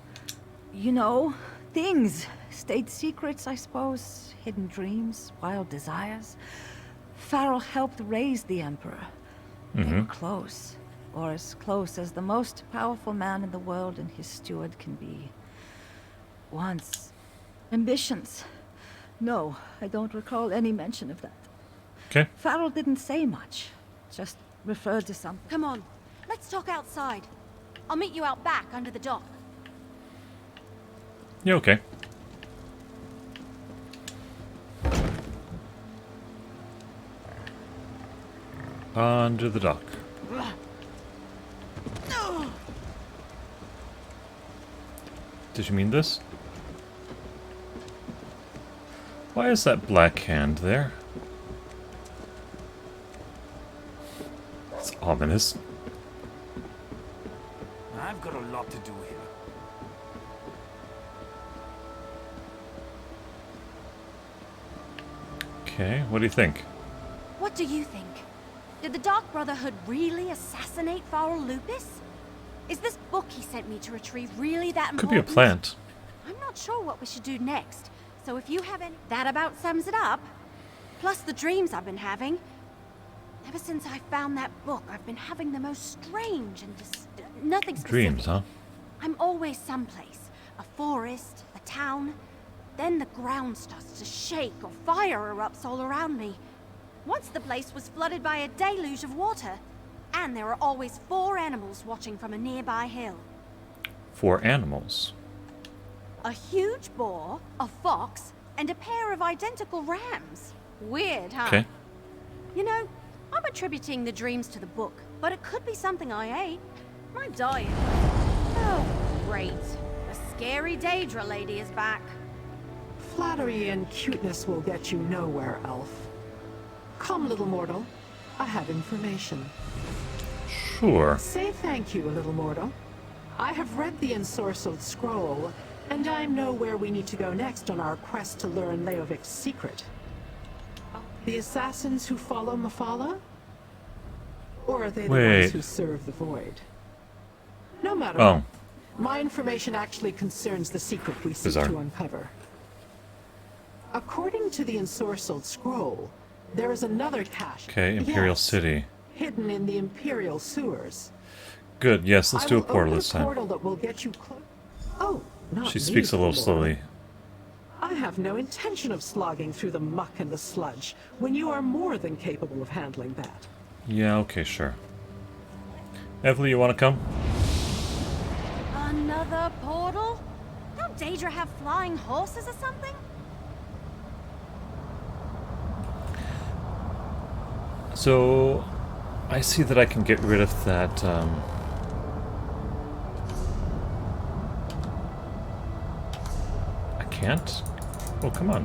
You know, things. State secrets, I suppose. Hidden dreams, wild desires. Farrell helped raise the Emperor. They were close. Or as close as the most powerful man in the world and his steward can be. Once. Ambitions. No, I don't recall any mention of that. Okay. Farrell didn't say much. Just referred to something. Come on, let's talk outside. I'll meet you out back under the dock. Yeah, okay. Under the dock. Did you mean this? Why is that black hand there? It's ominous. I've got a lot to do here. Okay, what do you think? What do you think? Did the Dark Brotherhood really assassinate Varro Lupus? Is this book he sent me to retrieve really that important? Could be a plant. I'm not sure what we should do next, so if you have any... That about sums it up. Plus the dreams I've been having. Ever since I found that book, I've been having the most strange and just nothing specific. Dreams, huh? I'm always someplace. A forest, a town. Then the ground starts to shake or fire erupts all around me. Once the place was flooded by a deluge of water. And there are always 4 animals watching from a nearby hill. 4 animals. A huge boar, a fox, and a pair of identical rams. Weird, huh? Okay. You know, I'm attributing the dreams to the book, but it could be something I ate. My diet. Oh, great. The scary Daedra lady is back. Flattery and cuteness will get you nowhere, elf. Come, little mortal. I have information. Sure. Say thank you, little mortal. I have read the ensorcelled scroll, and I know where we need to go next on our quest to learn Leovic's secret. The assassins who follow Mephala? Or are they the ones who serve the Void? No matter what, my information actually concerns the secret we seek to uncover. According to the ensorcelled scroll, there is another cache. Okay, Imperial Yes, City. hidden in the Imperial sewers. Good, yes, let's do a portal this I will time. open a portal that will get you close. Oh, not She me, speaks a little Lord. slowly. I have no intention of slogging through the muck and the sludge when you are more than capable of handling that. Yeah, okay, sure. Evelyn, you want to come? Another portal? Don't Daedra have flying horses or something? So, I see that I can get rid of that, I can't? Oh, come on.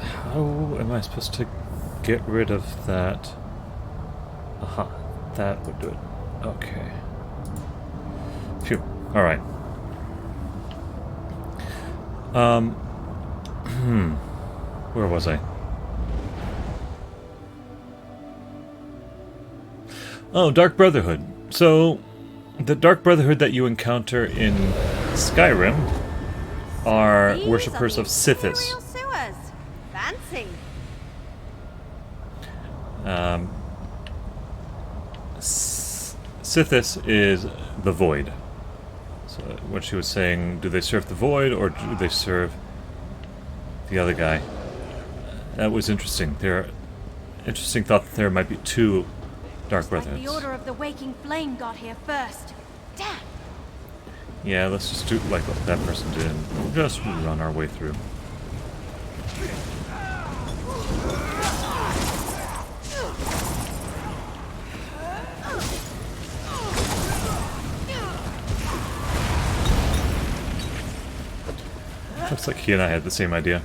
How am I supposed to get rid of that? Aha, that would do it. Okay. Phew. Alright. Where was I? Oh, Dark Brotherhood. So, the Dark Brotherhood that you encounter in Skyrim are These worshippers are of the Sithis. Imperial sewers. Fancy. Sithis is the Void. So, what she was saying, do they serve the Void or do they serve the other guy? That was interesting. Interesting thought that there might be two Dark Like Brotherhoods. the Order of the Waking Flame got here first. Damn. Yeah, let's just do like what that person did. We'll just run our way through. Looks like he and I had the same idea.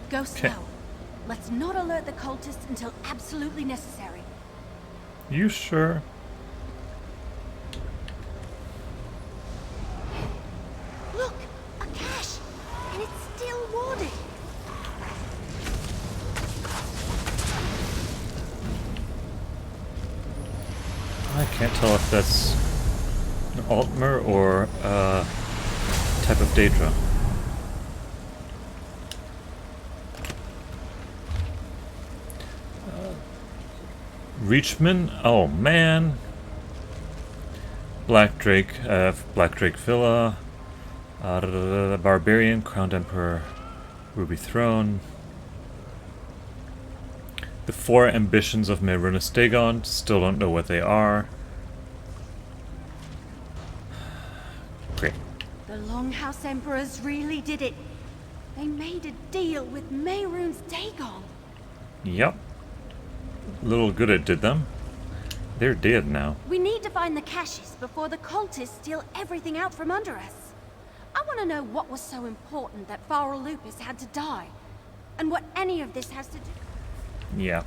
Go 'Kay. slow. Let's not alert the cultists until absolutely necessary. You sure? Look, a cache, and it's still warded. I can't tell if that's an Altmer or a type of Daedra. Reachman? Oh man! Black Drake Villa. Barbarian, Crowned Emperor, Ruby Throne. The Four Ambitions of Mehrunes Dagon. Still don't know what they are. Great. The Longhouse Emperors really did it. They made a deal with Mehrunes Dagon. Yep. Little good it did them. They're dead now. We need to find the caches before the cultists steal everything out from under us. I want to know what was so important that Farrell Lupus had to die, and what any of this has to do. Yeah.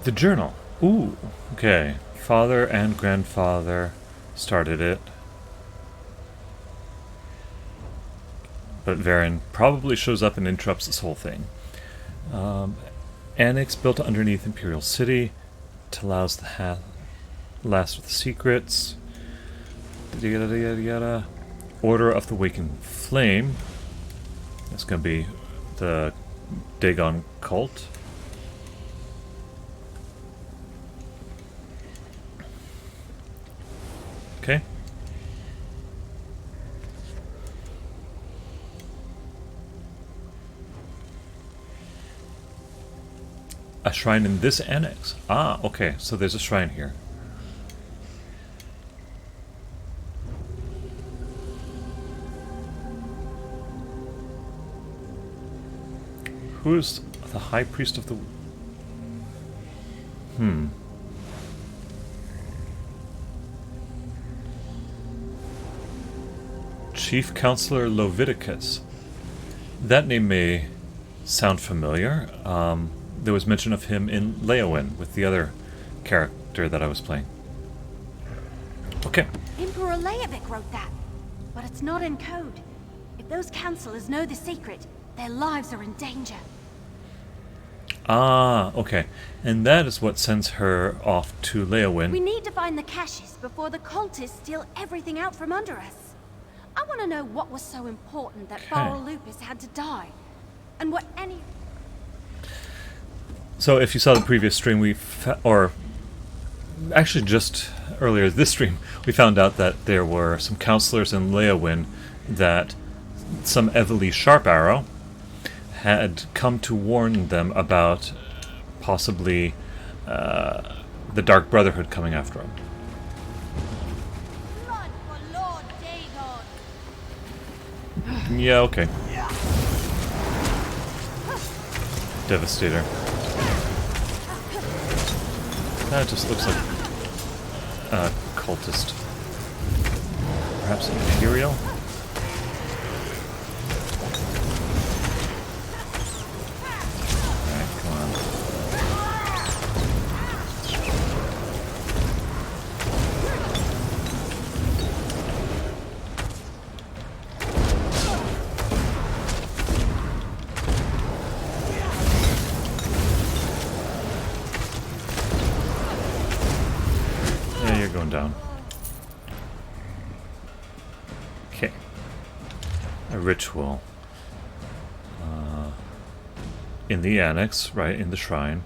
The journal. Ooh, okay. Father and grandfather started it. But Varen probably shows up and interrupts this whole thing. Annex built underneath Imperial City. Allows the last with the secrets. Yada, yada, yada. Order of the Waking Flame. That's going to be the Dagon cult. Okay. A shrine in this annex. Ah, okay. So there's a shrine here. Who's the High Priest of the... Chief Counselor Loviticus. That name may sound familiar. There was mention of him in Leowin with the other character that I was playing. Okay. Emperor Leovic wrote that, but it's not in code. If those counselors know the secret, their lives are in danger. Ah, okay. And that is what sends her off to Leowin. We need to find the caches before the cultists steal everything out from under us. I want to know what was so important that Farrell Lupus had to die, and what any... So if you saw the previous stream, or actually just earlier this stream, we found out that there were some counselors in Leowin that some Evely Sharp Arrow had come to warn them about possibly the Dark Brotherhood coming after them. Blood for Lord Dagon. Yeah, okay. Devastator. That just looks like a cultist. Perhaps Imperial? Alright, come on. Yeah, you're going down. Okay. A ritual. In the annex, right, in the shrine.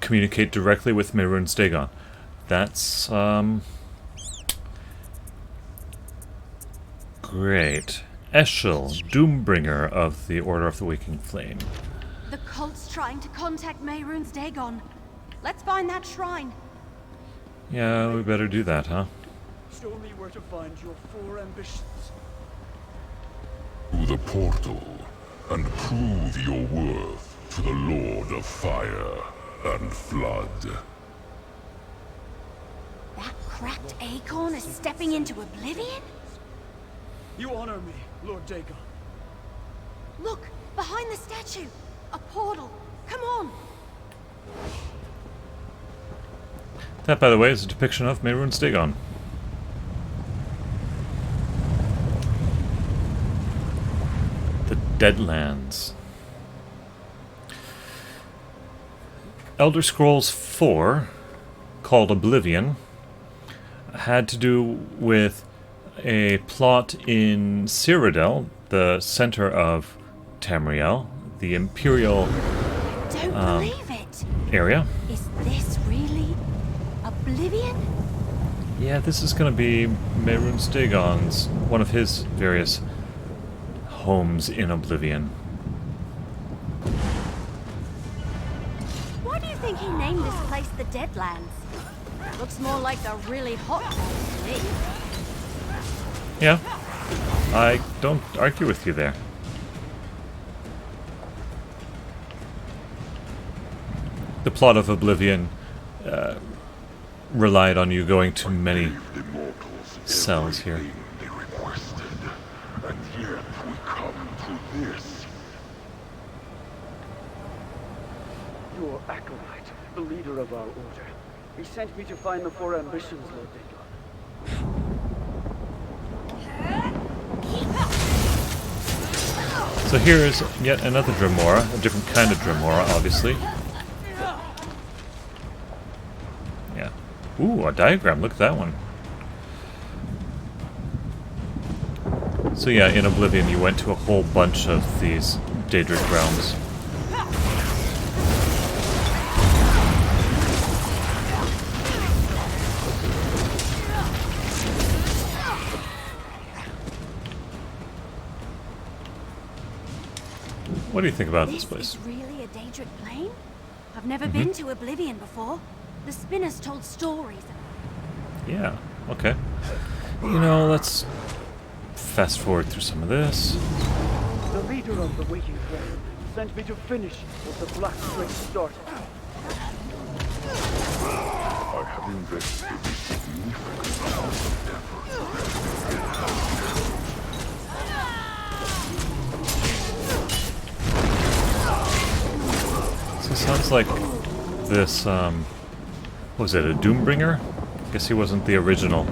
Communicate directly with Mehrunes Dagon. That's, great. Eshel, Doombringer of the Order of the Waking Flame. The cult's trying to contact Mehrunes Dagon. Let's find that shrine. Yeah, we better do that, huh? Show me where to find your 4 ambitions. To the portal and prove your worth to the Lord of Fire and Flood. That cracked acorn is stepping into oblivion? You honor me, Lord Dagon. Look, behind the statue. A portal. Come on. That, by the way, is a depiction of Mehrunes Dagon. The Deadlands. Elder Scrolls 4, called Oblivion, had to do with a plot in Cyrodiil, the center of Tamriel, the Imperial Don't believe it. area. Is this really Oblivion? Yeah, this is going to be Mehrunes Dagon's, one of his various homes in Oblivion. Why do you think he named this place the Deadlands? Looks more like the really hot place to me. Yeah, I don't argue with you there. The plot of Oblivion relied on you going to many cells here. They requested, and yet we come to this. Your acolyte, the leader of our order. He sent me to find the 4 ambitions, Lord Dagon. So here is yet another Dremora, a different kind of Dremora, obviously. Yeah. Ooh, a diagram, look at that one. So yeah, in Oblivion you went to a whole bunch of these Daedric realms. What do you think about this place? Is really a Daedric plane? I've never been to Oblivion before. The spinners told stories. Yeah, okay. You know, let's fast forward through some of this. The leader of the Waking Flame sent me to finish what the Black String started. I have invested a significant amount of effort. He sounds like this, what was it, a Doombringer? Guess he wasn't the original.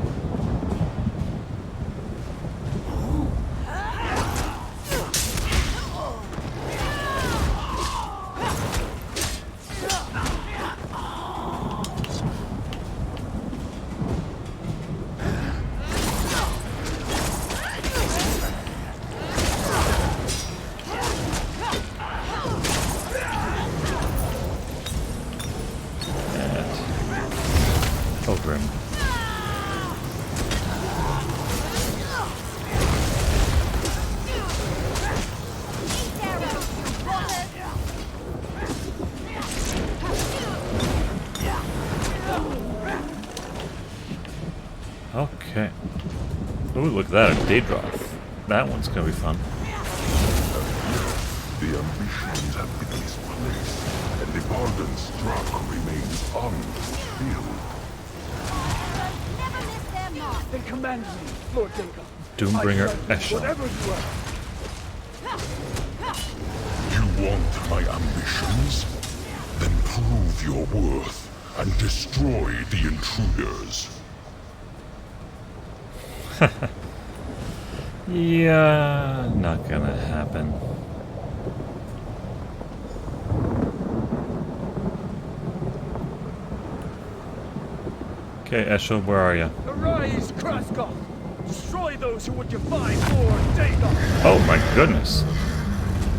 Over him. Okay. Ooh, look at that, a Daedra. That one's gonna be fun. The ambitions have been misplaced, and the pardon's truck remains unfulfilled. Never miss their mark. Then command me, Lord Daedra. Doombringer Eshel. Whatever you are. You want my ambitions? Then prove your worth and destroy the intruders. Yeah, not gonna happen. Okay, Eshel, where are you? Arise, Kraskoth! Destroy those who would defy Lord Daedra! Oh my goodness.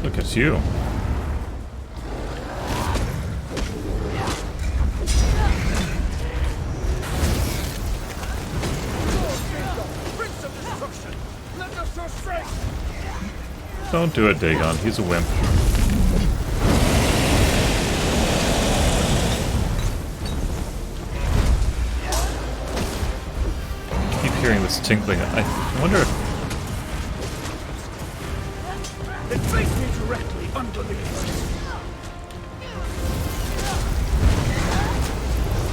Look at you. Don't do it, Dagon. He's a wimp. I keep hearing this tinkling. I wonder if... Then face me directly, unbelievers!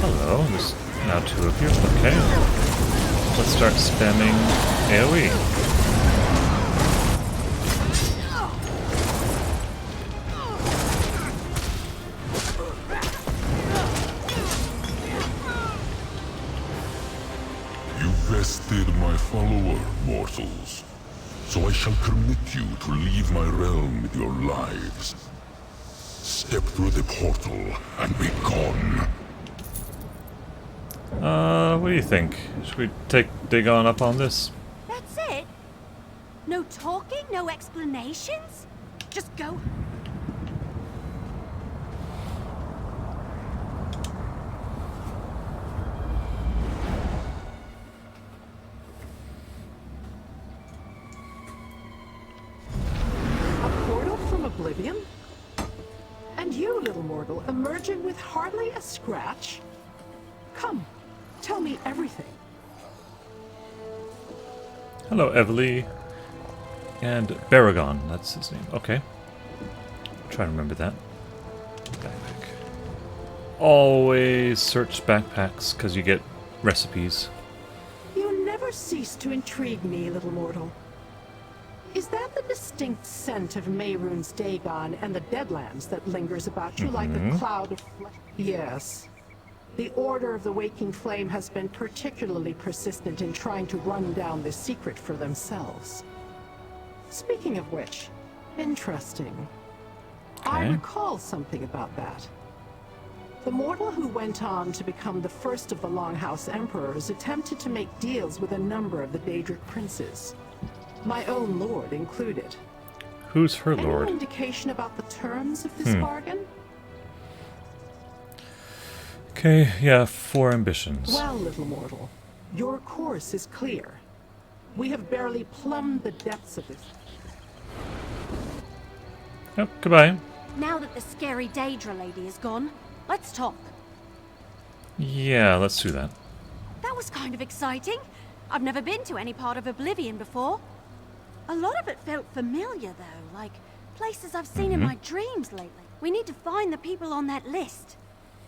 Hello, there's now two of you. Okay. Let's start spamming AoE. Bested my follower, mortals. So I shall permit you to leave my realm with your lives. Step through the portal and be gone. What do you think? Should we take Dagon up on this? That's it? No talking, no explanations? Just go. Oblivion? And you, little mortal, emerging with hardly a scratch? Come, tell me everything. Hello, Evely. And Baragon, that's his name. Okay. Try to remember that. Backpack. Always search backpacks, because you get recipes. You never cease to intrigue me, little mortal. Is that the distinct scent of Mehrunes Dagon and the Deadlands that lingers about you like a cloud of flesh? Yes. The Order of the Waking Flame has been particularly persistent in trying to run down this secret for themselves. Speaking of which, interesting. I recall something about that. The mortal who went on to become the first of the Longhouse Emperors attempted to make deals with a number of the Daedric princes. My own lord included. Who's her lord? Any indication about the terms of this bargain? Okay, yeah, 4 ambitions. Well, little mortal, your course is clear. We have barely plumbed the depths of this. Yep, goodbye. Now that the scary Daedra lady is gone, let's talk. Yeah, let's do that. That was kind of exciting. I've never been to any part of Oblivion before. A lot of it felt familiar, though, like places I've seen in my dreams lately. We need to find the people on that list.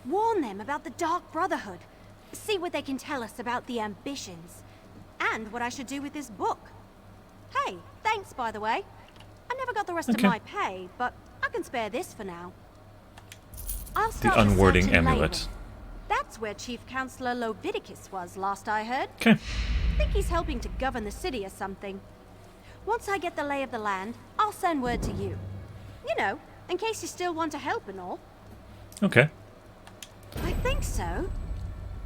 Warn them about the Dark Brotherhood. See what they can tell us about the ambitions. And what I should do with this book. Hey, thanks, by the way. I never got the rest of my pay, but I can spare this for now. I'll The start the unwording search in amulet. Leyland. That's where Chief Counselor Leviticus was, last I heard. Okay. I think he's helping to govern the city or something. Once I get the lay of the land, I'll send word to you. You know, in case you still want to help and all. Okay. I think so.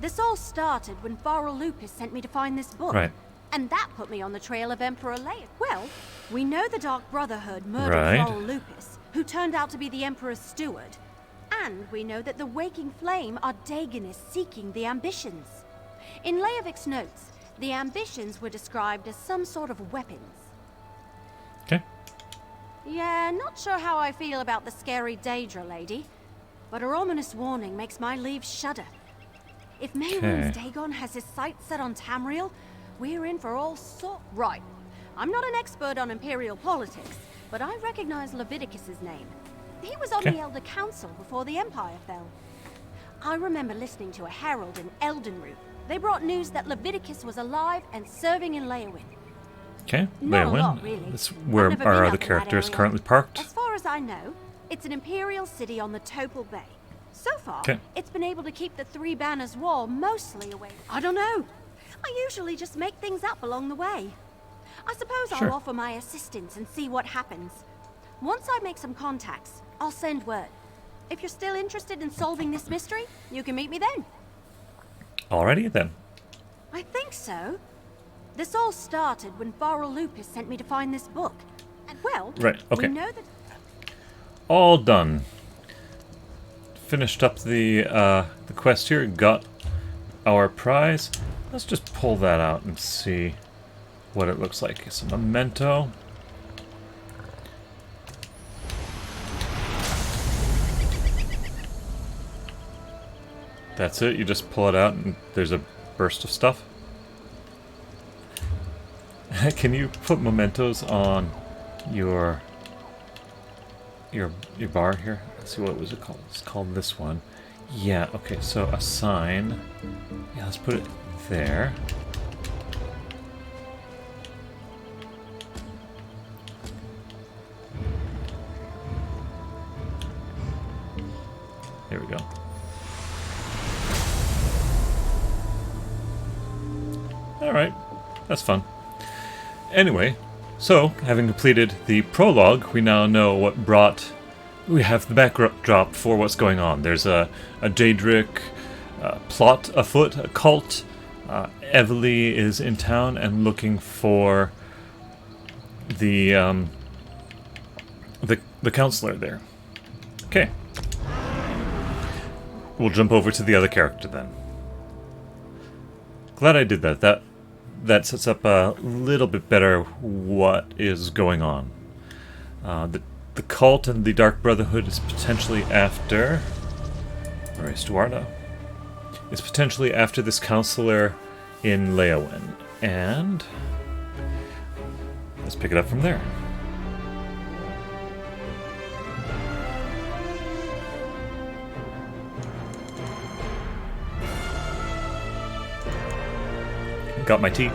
This all started when Varl Lupus sent me to find this book. Right. And that put me on the trail of Emperor Leia. Well, we know the Dark Brotherhood murdered Right. Varl Lupus, who turned out to be the Emperor's steward. And we know that the Waking Flame are Daegonists seeking the Ambitions. In Leovic's notes, the Ambitions were described as some sort of weapons. Okay. Yeah, not sure how I feel about the scary Daedra lady, but her ominous warning makes my leaves shudder. If Maywin's Dagon has his sights set on Tamriel, we're in for all sorts. Right. I'm not an expert on Imperial politics, but I recognize Leviticus's name. He was on the Elder Council before the Empire fell. I remember listening to a herald in Eldenroot. They brought news that Leviticus was alive and serving in Leowin. Okay. Not a lot, Leowin. really. That's where I've never our been other up in that character is area. currently parked. As far as I know, it's an Imperial city on the Topal Bay. So far, it's been able to keep the Three Banners War mostly away. I don't know. I usually just make things up along the way. I suppose I'll offer my assistance and see what happens. Once I make some contacts, I'll send word. If you're still interested in solving this mystery, you can meet me then. Alrighty then. I think so. This all started when Varl Lupus sent me to find this book. And well, we know that... All done. Finished up the quest here, got our prize. Let's just pull that out and see what it looks like. It's a memento. That's it, you just pull it out and there's a burst of stuff. Can you put mementos on your bar here? Let's see, what was it called? It's called this one. Yeah, okay, so a sign. Yeah, let's put it there. There we go. Alright, that's fun. Anyway, so, having completed the prologue, we now know what brought... We have the backdrop for what's going on. There's a Daedric plot afoot, a cult. Evely is in town and looking for the counselor there. Okay. We'll jump over to the other character then. Glad I did that. That sets up a little bit better what is going on. The cult and the Dark Brotherhood is potentially after... Where is Duarda? It's potentially after this counselor in Leowin. And... let's pick it up from there. Got my tea.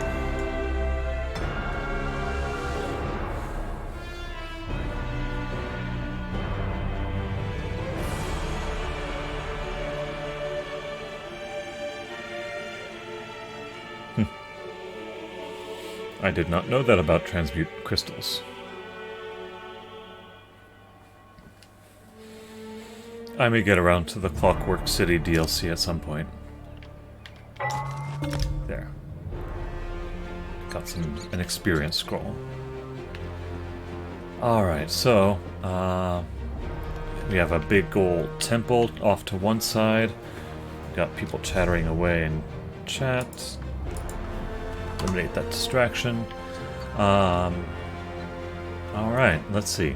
I did not know that about transmute crystals. I may get around to the Clockwork City DLC at some point. There. Got an experience scroll. Alright, so we have a big old temple off to one side. Got people chattering away in chat. Eliminate that distraction. Alright, let's see.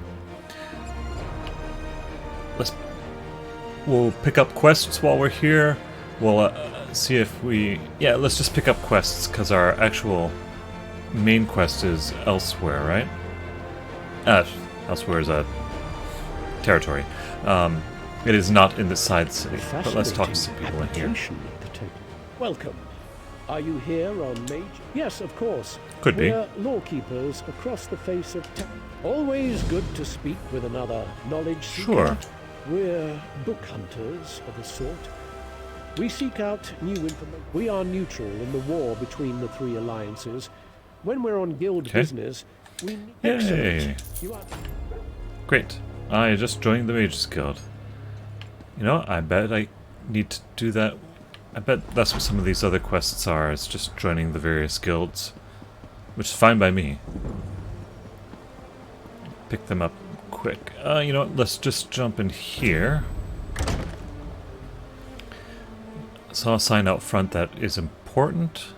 We'll pick up quests while we're here. We'll see if we... Yeah, let's just pick up quests, because our actual main quest is elsewhere, right? Elsewhere is a territory. It is not in the side city, but let's talk to some people in here. Welcome. Are you here on Major? Yes, of course. Could be. We're lawkeepers across the face of town. Always good to speak with another knowledge seeker. Sure. We're book hunters of a sort. We seek out new information. We are neutral in the war between the three alliances. When we're on guild business, we... Yay! Excellent. You are... Great. I just joined the Mages Guild. You know, I bet I need to do that. I bet that's what some of these other quests are, is just joining the various guilds. Which is fine by me. Pick them up quick. You know what, let's just jump in here. Saw a sign out front that is important.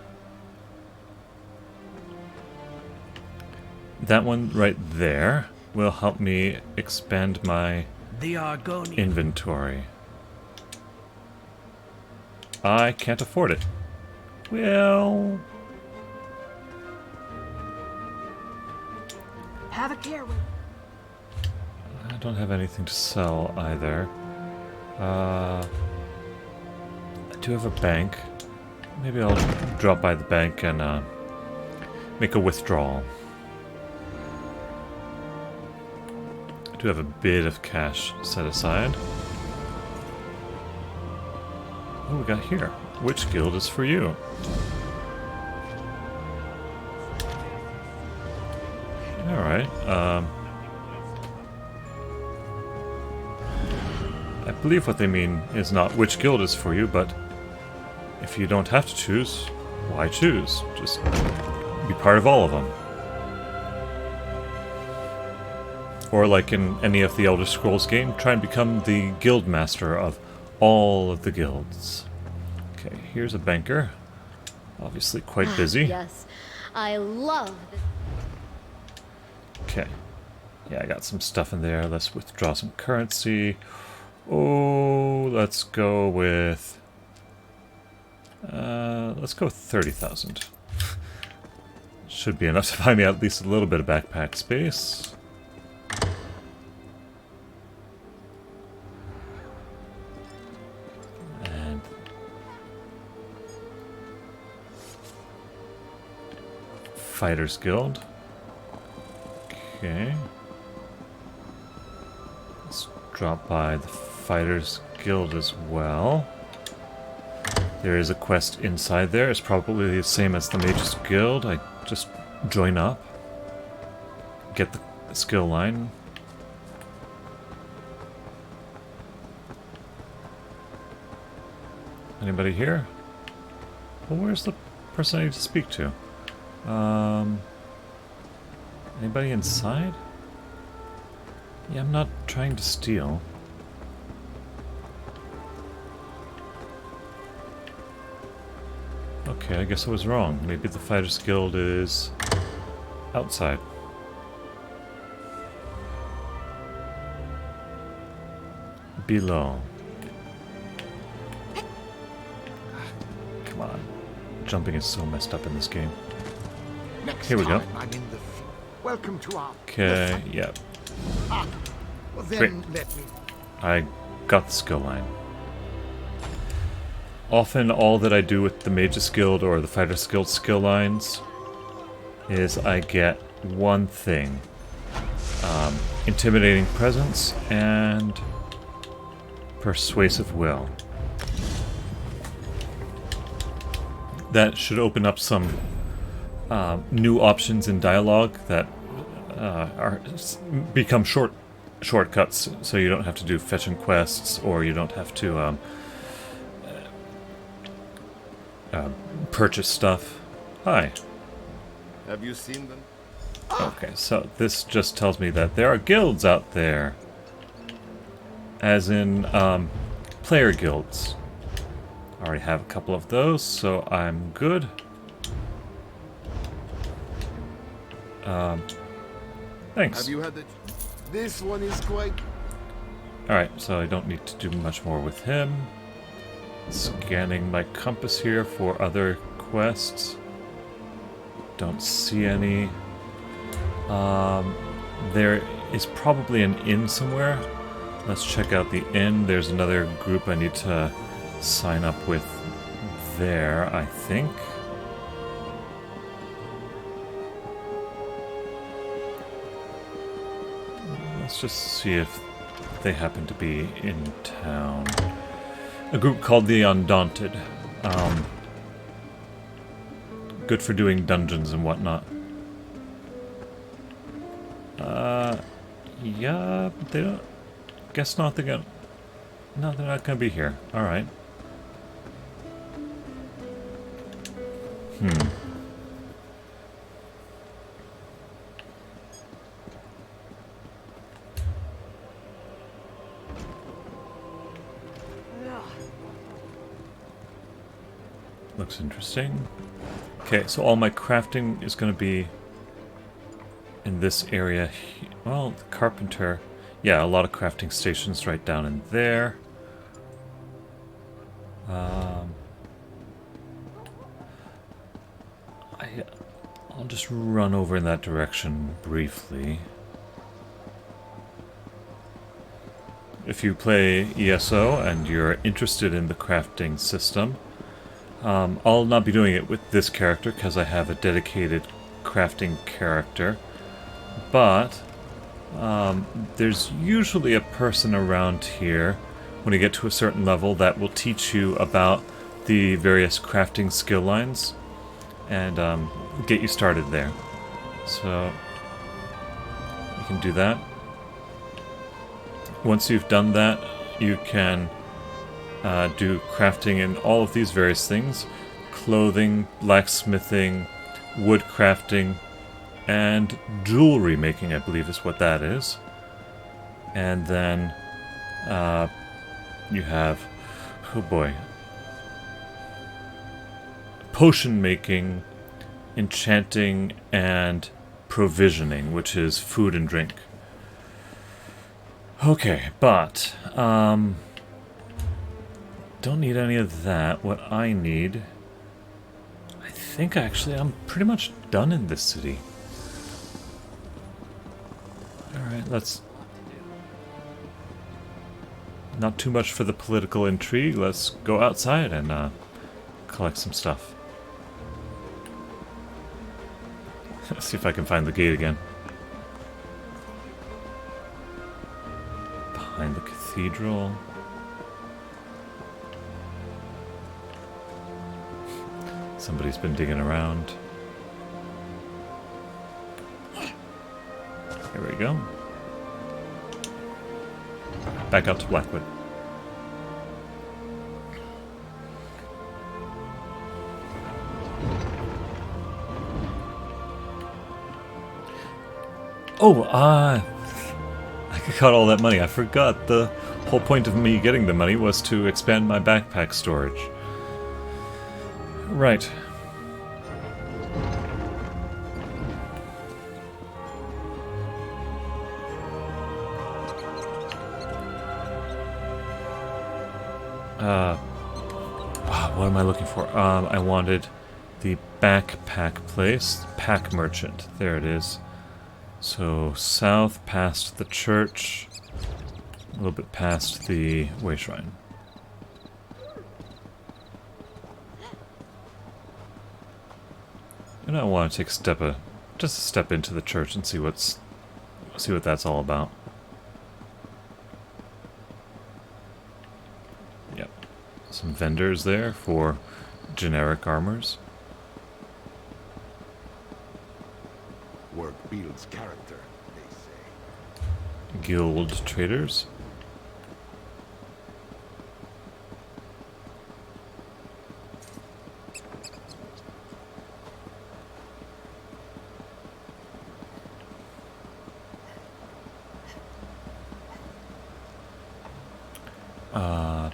That one right there will help me expand my inventory. I can't afford it. Well... Have a care with... I don't have anything to sell either. I do have a bank. Maybe I'll drop by the bank and make a withdrawal. I do have a bit of cash set aside. What do we got here? Which guild is for you? Alright, I believe what they mean is not which guild is for you, but if you don't have to choose, why choose? Just be part of all of them. Or like in any of the Elder Scrolls game, try and become the guild master of all of the guilds. Okay, here's a banker. Obviously quite busy. Yes, I love this. Okay. Yeah, I got some stuff in there. Let's withdraw some currency. Oh, let's go with... let's go with 30,000. Should be enough to buy me at least a little bit of backpack space. And... Fighters Guild. Okay. Let's drop by the Fighters Guild as well. There is a quest inside there. It's probably the same as the Mages Guild. I just join up. Get the skill line. Anybody here? Well, where's the person I need to speak to? Anybody inside? Yeah, I'm not trying to steal. Okay, I guess I was wrong. Maybe the Fighters Guild is outside. Below. Come on. Jumping is so messed up in this game. Here we go. Welcome to our... Okay, yep. Well then, Great. let me... I got the skill line. Often all that I do with the Mages Guild or the Fighters Guild skill lines is I get one thing. Intimidating Presence and Persuasive Will. That should open up some new options in dialogue that become shortcuts, so you don't have to do fetching quests, or you don't have to purchase stuff. Hi. Have you seen them? Okay, so this just tells me that there are guilds out there. As in, player guilds. I already have a couple of those, so I'm good. Thanks. Have you had the... This one is quite... Alright, so I don't need to do much more with him. Scanning my compass here for other quests. Don't see any. There is probably an inn somewhere. Let's check out the inn. There's another group I need to sign up with there, I think. Let's just see if they happen to be in town. A group called the Undaunted. Good for doing dungeons and whatnot. Yeah, they don't... Guess not, they're gonna... No, they're not gonna be here. Alright. Looks interesting. Okay, so all my crafting is going to be in this area. Well, the carpenter... Yeah, a lot of crafting stations right down in there. I'll just run over in that direction briefly. If you play ESO and you're interested in the crafting system, I'll not be doing it with this character because I have a dedicated crafting character, but there's usually a person around here when you get to a certain level that will teach you about the various crafting skill lines and get you started there. So you can do that. Once you've done that, you can do crafting in all of these various things: clothing, blacksmithing, wood crafting, and jewelry making, I believe is what that is. And then you have, oh boy, potion making, enchanting, and provisioning, which is food and drink. Okay, but don't need any of that. What I need, I think actually I'm pretty much done in this city. Alright, let's... Not too much for the political intrigue. Let's go outside and collect some stuff. Let's see if I can find the gate again. Behind the cathedral. Somebody's been digging around. Here we go. Back out to Blackwood. Oh, I got all that money. I forgot the whole point of me getting the money was to expand my backpack storage. Right. What am I looking for? I wanted the backpack place. Pack merchant. There it is. So, south past the church, a little bit past the way shrine. And I want to take just a step into the church and see what that's all about. Yep, some vendors there for generic armors. Work builds character, they say. Guild traders.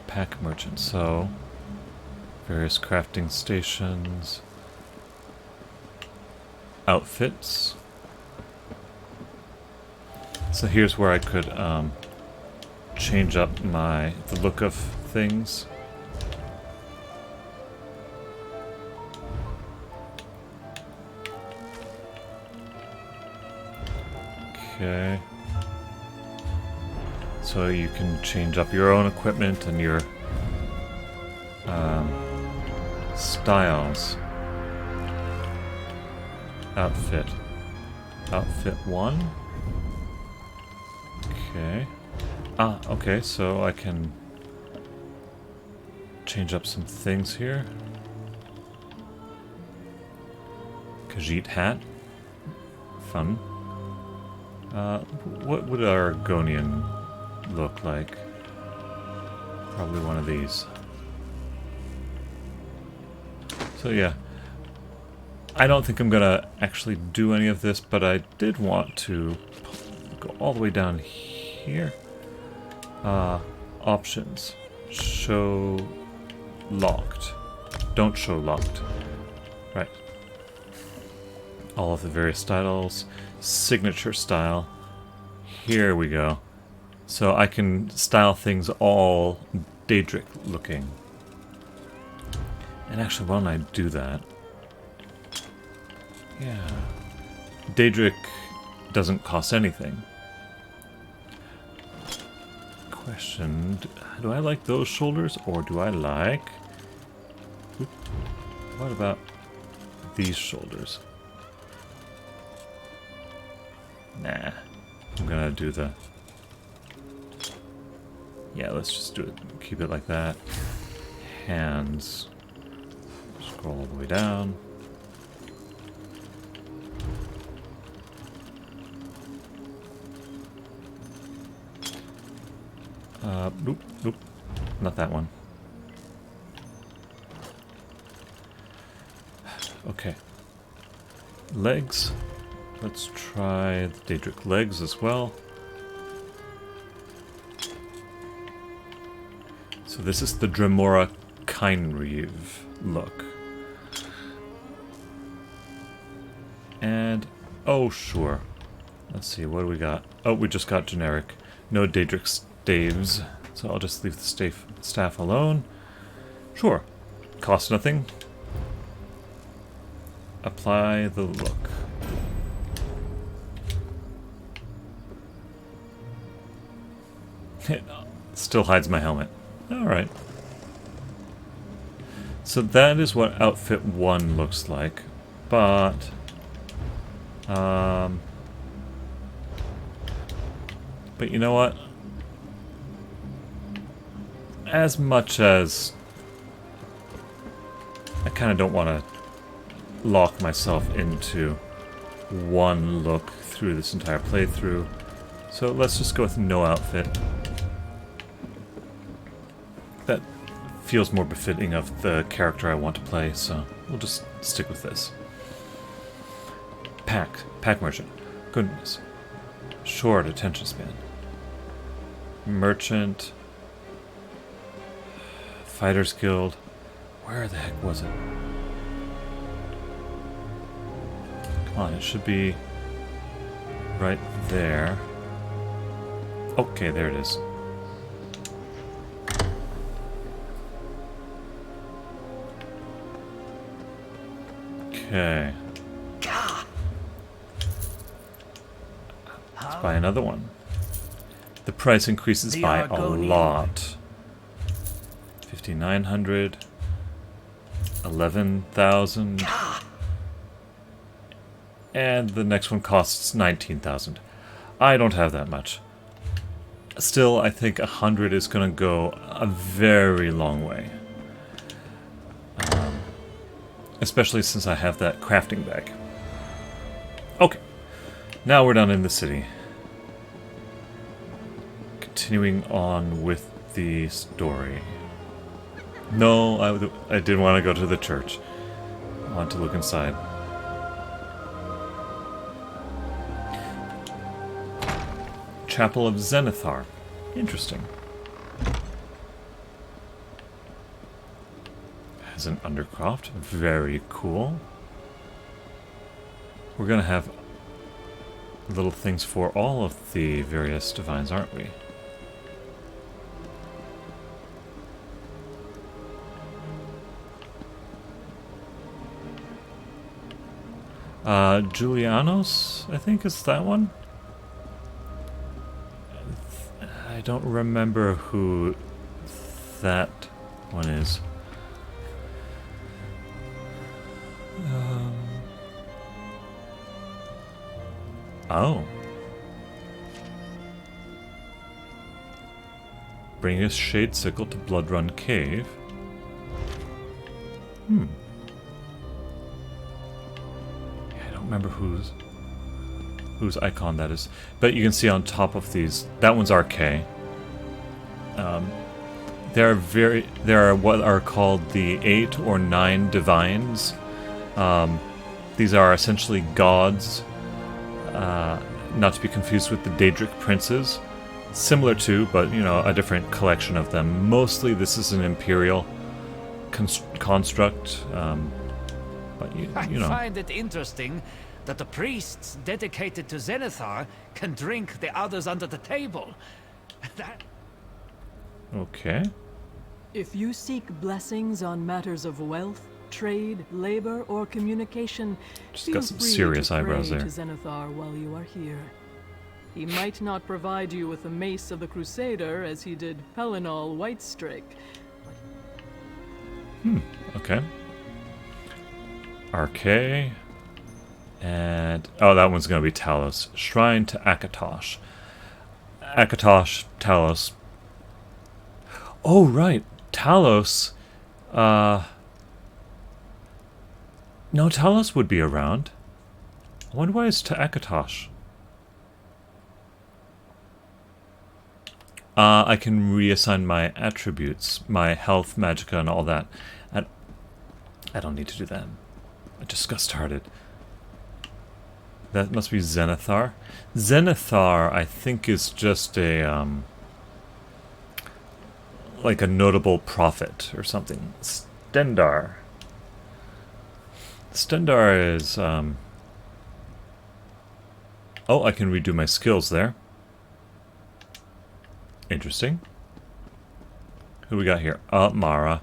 Pack merchant, so various crafting stations, outfits. So here's where I could change up the look of things. Okay. So you can change up your own equipment and your styles. Outfit 1. Okay. Ah, okay, so I can change up some things here. Khajiit hat. Fun. What would our Argonian look like? Probably one of these. So yeah. I don't think I'm gonna actually do any of this, but I did want to go all the way down here. Options. Show locked. Don't show locked. Right. All of the various styles. Signature style. Here we go. So I can style things all Daedric looking. And actually, why don't I do that? Yeah. Daedric doesn't cost anything. Question, do I like those shoulders or do I like... What about these shoulders? Nah. I'm gonna do the... Yeah, let's just do it. Keep it like that. Hands. Scroll all the way down. Nope. Not that one. Okay. Legs. Let's try the Daedric legs as well. So this is the Dremora Kynreeve look. And, oh sure. Let's see, what do we got? Oh, we just got generic. No Daedric staves. So I'll just leave the staff alone. Sure. Cost nothing. Apply the look. It still hides my helmet. Alright. So that is what outfit 1 looks like. But... But you know what? As much as I kind of don't want to lock myself into one look through this entire playthrough, so let's just go with no outfit. That feels more befitting of the character I want to play, so we'll just stick with this. Pack merchant. Goodness. Short attention span. Merchant. Fighters Guild. Where the heck was it? Come on, it should be right there. Okay, there it is. Okay. Let's buy another one. The price increases by a lot. 5,900, 11,000, and the next one costs 19,000. I don't have that much. Still, I think 100 is going to go a very long way. Especially since I have that crafting bag. Okay, now we're down in the city. Continuing on with the story. No, I didn't want to go to the church. I want to look inside. Chapel of Zenithar. Interesting. Has an undercroft. Very cool. We're going to have little things for all of the various divines, aren't we? Julianos, I think is that one. I don't remember who that one is. Bring a shade sickle to Bloodrun Cave. Yeah, I don't remember whose icon that is. But you can see on top of these, that one's RK. There are what are called the 8 or 9 divines. These are essentially gods, not to be confused with the Daedric princes. Similar to, but you know, a different collection of them. Mostly this is an imperial construct, but you know. I find it interesting that the priests dedicated to Zenithar can drink the others under the table. Okay. If you seek blessings on matters of wealth, trade, labor, or communication, Just feel got some free serious to pray eyebrows there. to Zenithar while you are here. He might not provide you with the mace of the Crusader as he did Pelinal Whitestrake. Okay. RK. And... oh, that one's going to be Talos. Shrine to Akatosh. Akatosh, Talos. Oh, right. Talos. No, Talos would be around. I wonder why it's to Akatosh. I can reassign my attributes, my health, magicka, and all that. I don't need to do that. I just got started. That must be Zenithar. Zenithar, I think, is just a, like a notable prophet or something. Stendarr. Stendarr is, oh, I can redo my skills there. Interesting. Who we got here? Mara.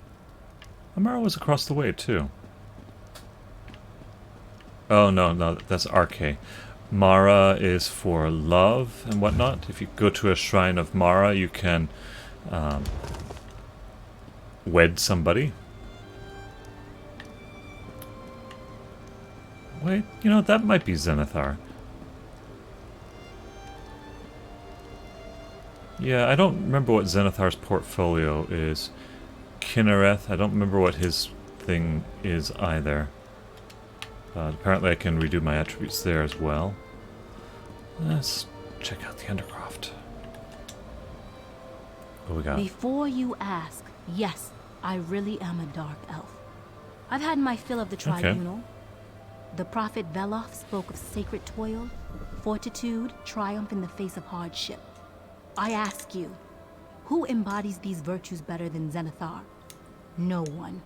Mara was across the way, too. Oh, no, that's RK. Mara is for love and whatnot. If you go to a shrine of Mara, you can wed somebody. Wait, you know, that might be Zenithar. Yeah, I don't remember what Zenithar's portfolio is. Kinnereth, I don't remember what his thing is either. But apparently I can redo my attributes there as well. Let's check out the Undercroft. What we got? Before you ask, yes, I really am a dark elf. I've had my fill of the tribunal. The prophet Veloth spoke of sacred toil, fortitude, triumph in the face of hardship. I ask you, who embodies these virtues better than Zenithar? No one.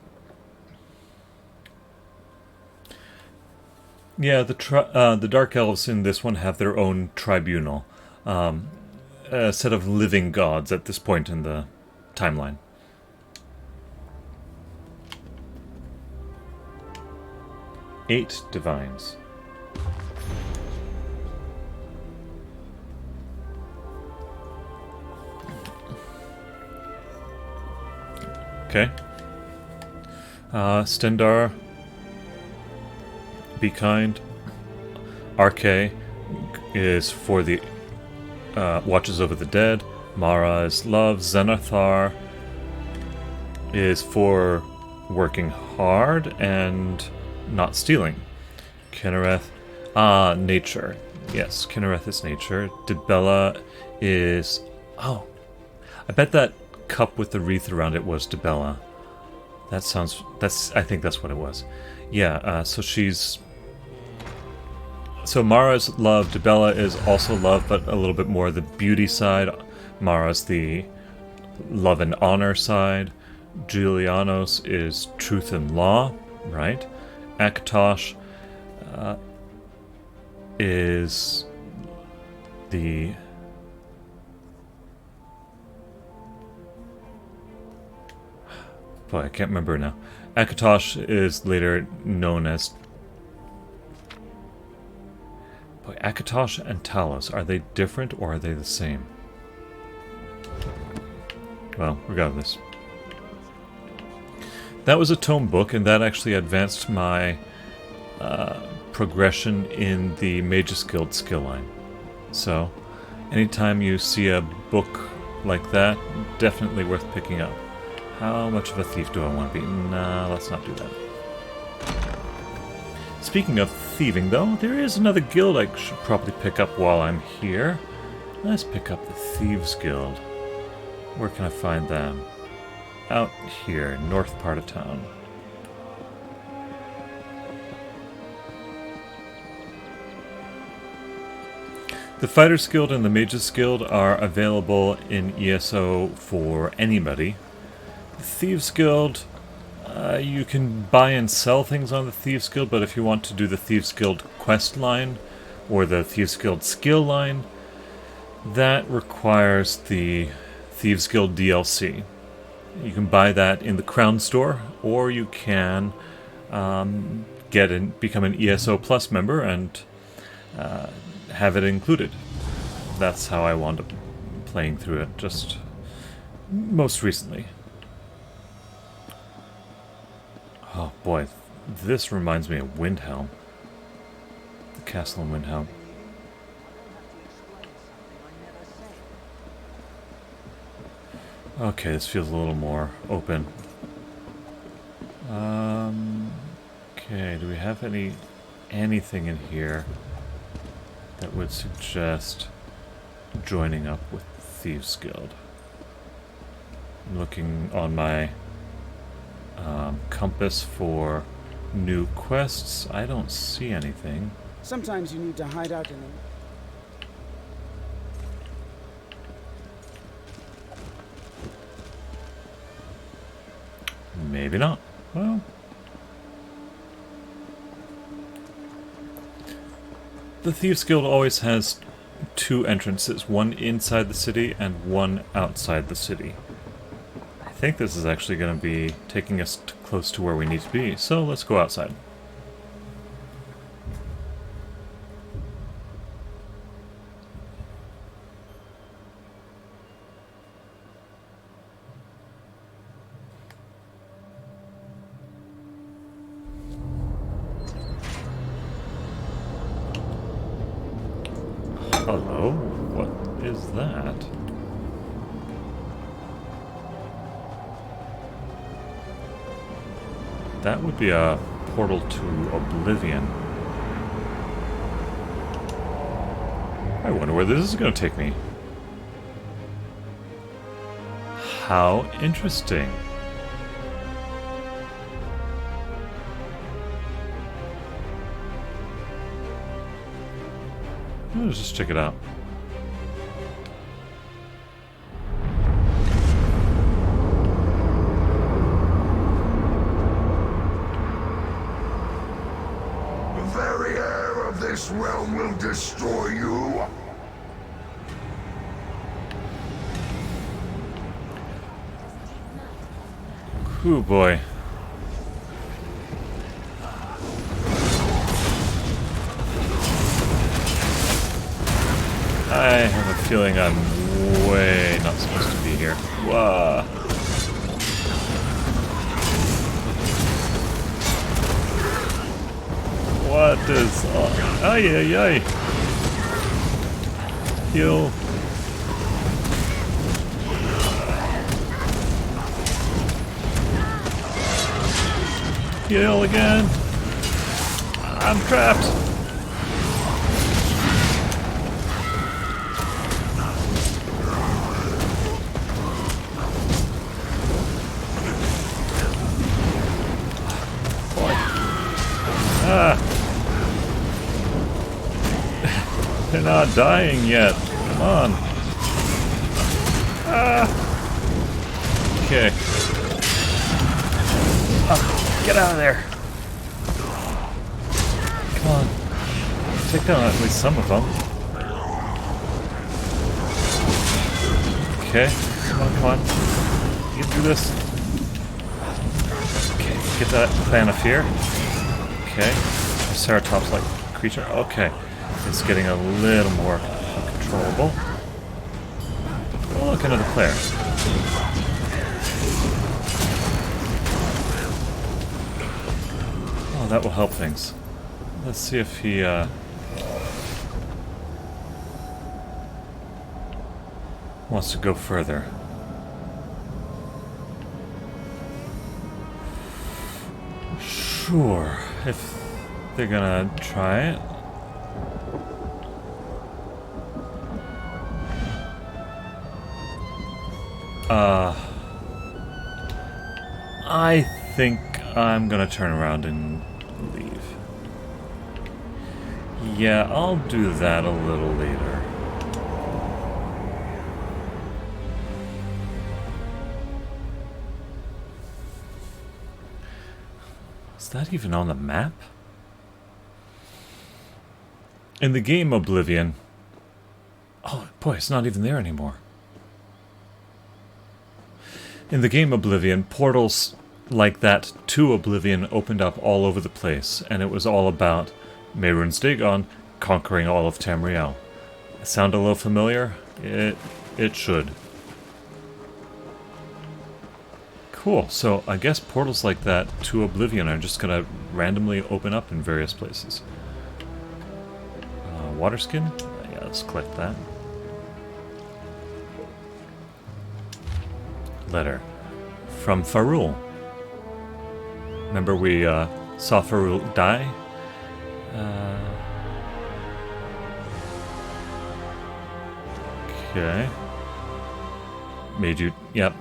Yeah, the Dark Elves in this one have their own tribunal. A set of living gods at this point in the timeline. Eight divines. Okay. Stendarr. Be kind. RK is for the watches over the dead. Mara is love. Zenithar is for working hard and not stealing. Kinnereth, nature. Yes, Kinnereth is nature. Dibella is... oh, I bet that cup with the wreath around it was Dibella. That sounds... I think that's what it was. Yeah, so she's... so Mara's love, Dibella is also love, but a little bit more the beauty side. Mara's the love and honor side. Julianos is truth and law, right? Akatosh is the... boy, I can't remember now. Akatosh is later known as... boy, Akatosh and Talos, are they different or are they the same? Well, regardless. That was a tome book, and that actually advanced my progression in the Magus Guild skill line. So, anytime you see a book like that, definitely worth picking up. How much of a thief do I want to be? Nah, let's not do that. Speaking of thieving, though, there is another guild I should probably pick up while I'm here. Let's pick up the Thieves Guild. Where can I find them? Out here, north part of town. The Fighters Guild and the Mages Guild are available in ESO for anybody. The Thieves Guild, you can buy and sell things on the Thieves Guild, but if you want to do the Thieves Guild quest line or the Thieves Guild skill line, that requires the Thieves Guild DLC. You can buy that in the Crown Store, or you can become an ESO Plus member and have it included. That's how I wound up playing through it, just most recently. Oh boy, this reminds me of Windhelm. The castle in Windhelm. Okay, this feels a little more open. Okay, do we have anything in here that would suggest joining up with the Thieves Guild? I'm looking on my compass for new quests. I don't see anything. Sometimes you need to hide out in them. Maybe not. Well, the Thieves Guild always has two entrances, one inside the city and one outside the city. I think this is actually going to be taking us close to where we need to be, so let's go outside. Hello? What is that? That would be a portal to Oblivion. I wonder where this is going to take me. How interesting. Let's just check it out. The very air of this realm will destroy you. Ooh boy. I have a feeling I'm way not supposed to be here. Whoa. What is... Ay, ay, ay. Heal. Heal again. I'm trapped. They're not dying yet. Come on. Okay. Get out of there. Come on. Take down at least some of them. Okay. Come on, come on. You can do this. Okay. Get that Plan of Fear. Okay. Triceratops-like creature. Okay. It's getting a little more controllable. Oh, look, another player. Oh, that will help things. Let's see if he, wants to go further? Sure, if they're gonna try it. I think I'm gonna turn around and leave. Yeah, I'll do that a little later. Is that even on the map? In the game Oblivion... Oh, boy, it's not even there anymore. In the game Oblivion, portals like that to Oblivion opened up all over the place, and it was all about Mehrunes Dagon conquering all of Tamriel. Sound a little familiar? It should. Cool, so I guess portals like that to Oblivion are just gonna randomly open up in various places. Water skin? Yeah, let's collect that. Letter. From Farul. Remember we saw Farul die? Okay. Made you... Yep.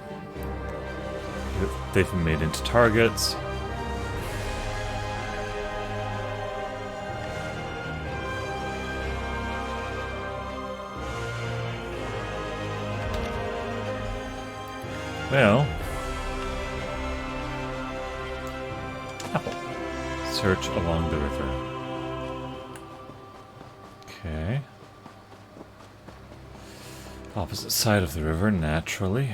They've been made into targets. Well... Apple. Search along the river. Okay. Opposite side of the river, naturally.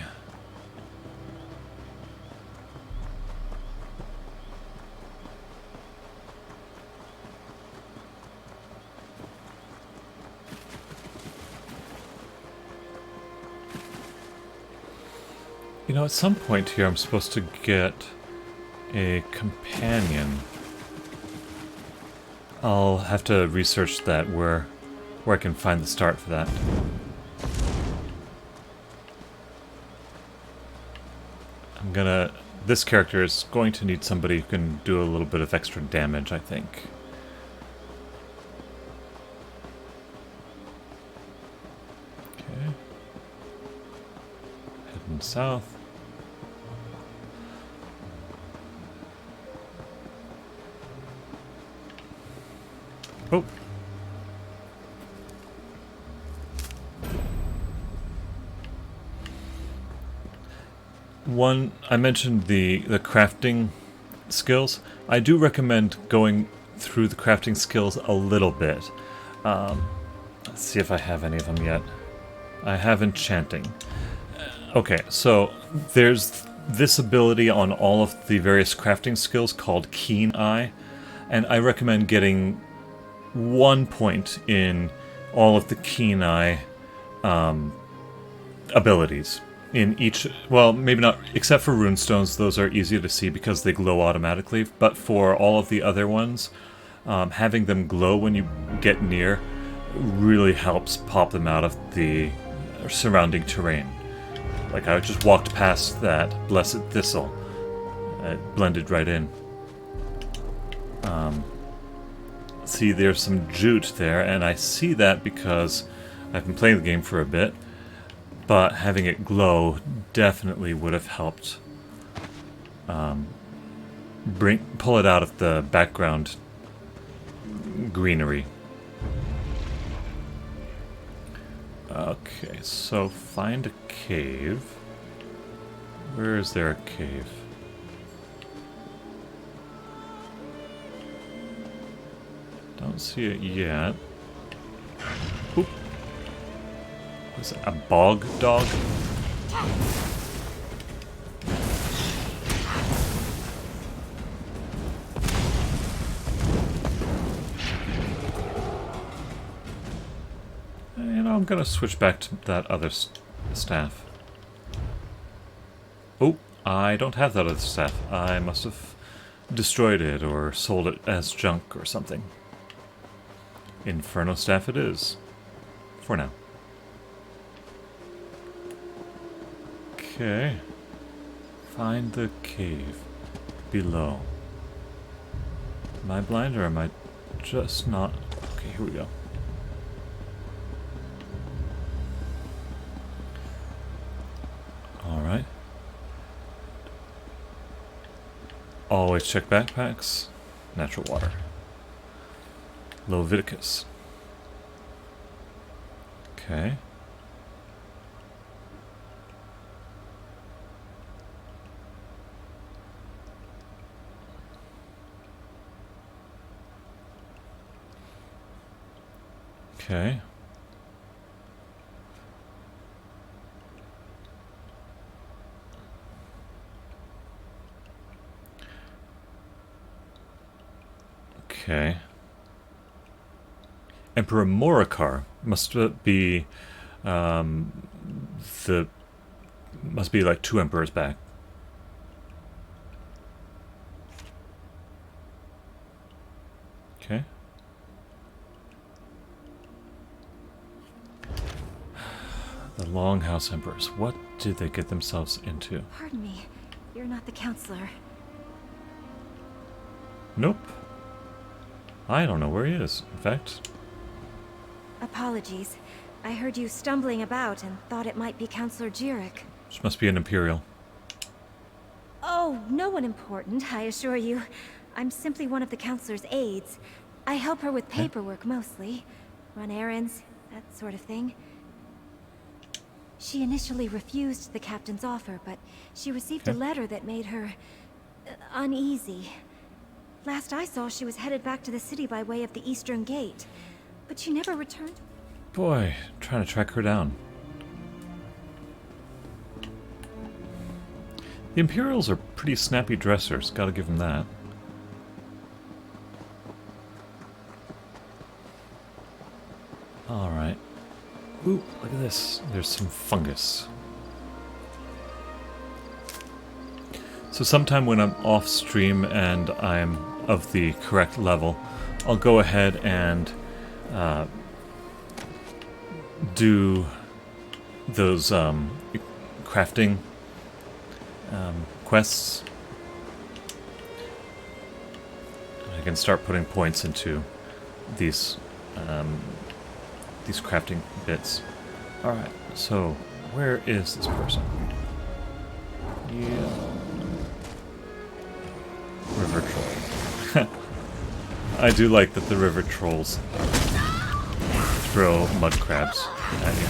You know, at some point here I'm supposed to get a companion. I'll have to research that where I can find the start for that. This character is going to need somebody who can do a little bit of extra damage, I think. Okay. Heading south. Oh. I mentioned the crafting skills. I do recommend going through the crafting skills a little bit. Let's see if I have any of them yet. I have enchanting. Okay, so there's this ability on all of the various crafting skills called Keen Eye, and I recommend getting 1 point in all of the Keen Eye abilities. In each, well, maybe not, except for runestones, those are easy to see because they glow automatically, but for all of the other ones, having them glow when you get near really helps pop them out of the surrounding terrain. Like, I just walked past that Blessed Thistle. It blended right in. See, there's some jute there, and I see that because I've been playing the game for a bit. But having it glow definitely would have helped pull it out of the background greenery. Okay, so find a cave. Where is there a cave? Don't see it yet. Oop. Is it a bog dog? You know, I'm gonna switch back to that other staff. Oh, I don't have that other staff. I must have destroyed it or sold it as junk or something. Inferno staff it is. For now. Okay. Find the cave below. Am I blind or am I just not? Okay, here we go. Alright. Always check backpacks. Natural water. Leviticus. Okay. Okay. Okay. Emperor Morikar must be must be like 2 emperors back. Okay. The Longhouse Emperors. What did they get themselves into? Pardon me. You're not the counselor. Nope. I don't know where he is, in fact. Apologies. I heard you stumbling about and thought it might be Counselor Jirik. This must be an Imperial. Oh, no one important, I assure you. I'm simply one of the counselor's aides. I help her with paperwork mostly. Run errands, that sort of thing. She initially refused the captain's offer, but she received a letter that made her uneasy. Last I saw, she was headed back to the city by way of the Eastern Gate, but she never returned. Boy, trying to track her down. The Imperials are pretty snappy dressers, gotta give them that. Alright. Ooh, look at this. There's some fungus. So sometime when I'm off stream and I'm of the correct level, I'll go ahead and do those crafting quests. I can start putting points into these crafting bits. Alright, so where is this person? Yeah. River troll. I do like that the river trolls throw mud crabs at you.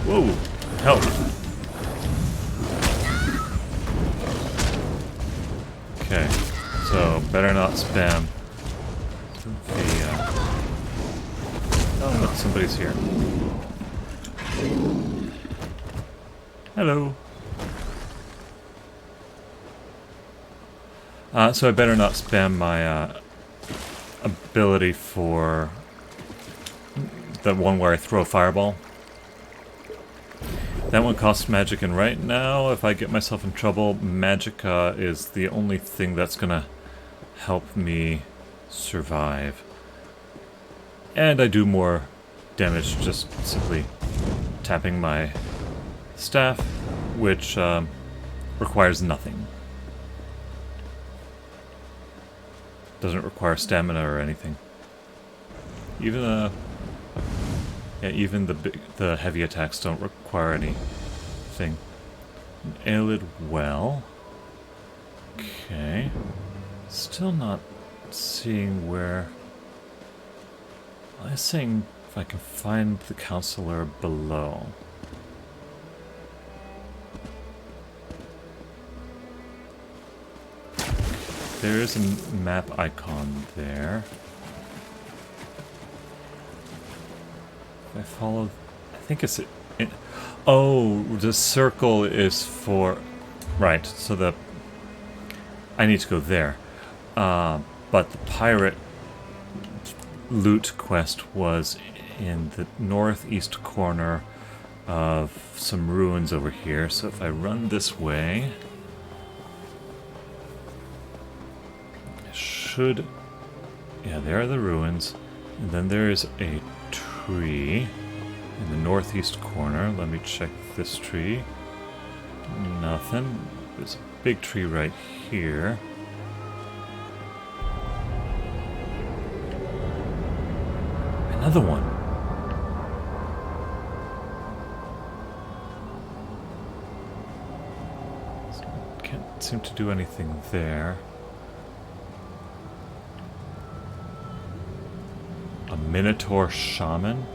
Whoa! Help! Okay, so better not spam the. Oh, look, somebody's here. Hello. So I better not spam my ability for the one where I throw a fireball. That one costs magic, and right now, if I get myself in trouble, magicka is the only thing that's gonna help me survive. And I do more damage just simply tapping my staff, which requires nothing. Doesn't require stamina or anything. Even even the heavy attacks don't require anything. An Aelid well. Okay. Still not seeing where. I was saying if I can find the counselor below. There is a map icon there. If I follow, I think it's. Oh, the circle is for. Right, so I need to go there. But the pirate loot quest was in the northeast corner of some ruins over here. So if I run this way, I should Yeah, there are the ruins. And then there is a tree in the northeast corner. Let me check this tree. Nothing. There's a big tree right here. Another one. Can't seem to do anything there. A Minotaur Shaman?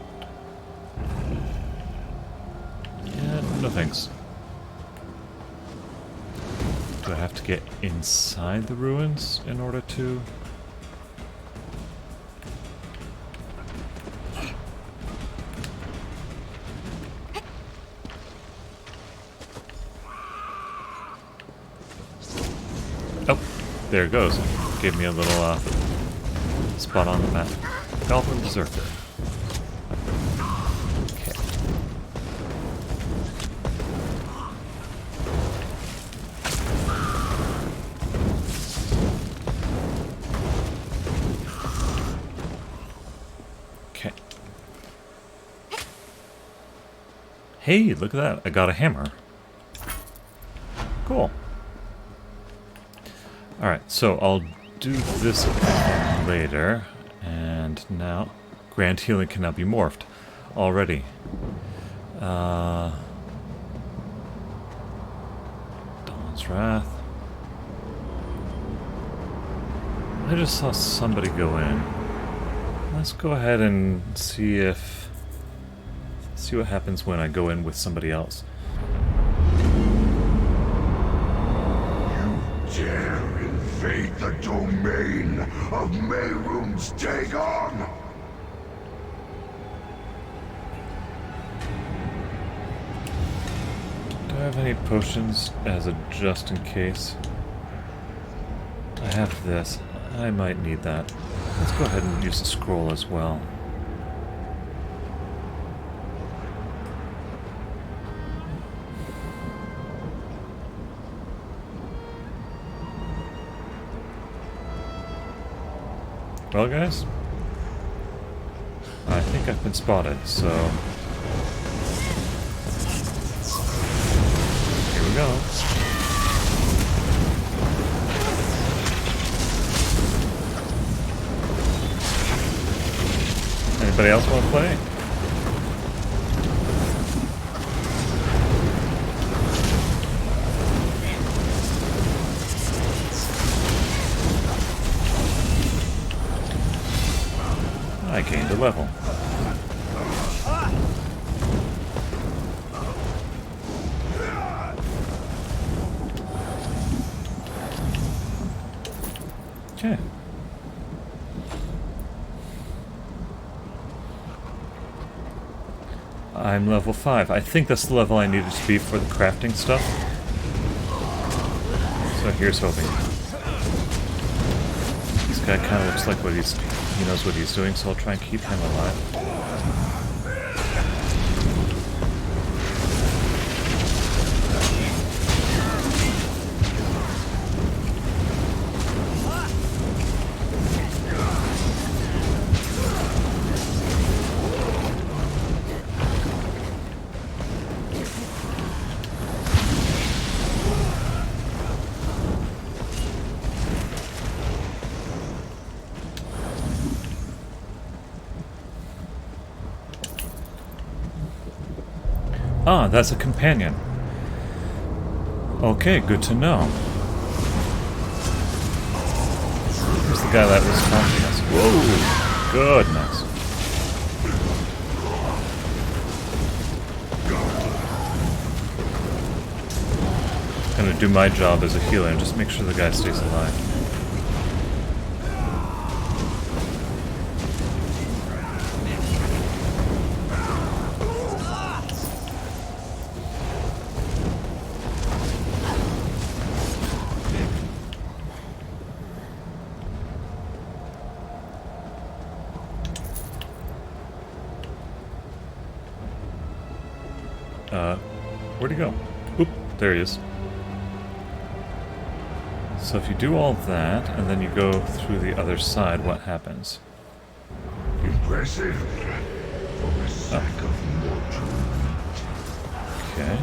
Yeah, no thanks. Do I have to get inside the ruins in order to... Oh, there it goes. Gave me a little spot on the map. Goblin Berserker. Okay. Okay. Hey, look at that. I got a hammer. Cool. Alright, so I'll do this later. And now, Grand Healing can now be morphed already. Dawn's Wrath. I just saw somebody go in. Let's go ahead and see what happens when I go in with somebody else. You dare invade the domain of Mehrunes Dagon! Do I have any potions as a just in case? I have this. I might need that. Let's go ahead and use the scroll as well. Well, guys, I think I've been spotted, so here we go. Anybody else want to play? I gained a level. Okay. I'm level 5. I think that's the level I needed to be for the crafting stuff. So here's hoping. This guy kind of looks like he knows what he's doing, so I'll try and keep him alive. Ah, that's a companion. Okay, good to know. Here's the guy that was taunting us. Whoa! Goodness. Gonna do my job as a healer and just make sure the guy stays alive. Where'd he go? Oop, there he is. So if you do all that, and then you go through the other side, what happens? Impressive for a sack of mortal meat. Okay.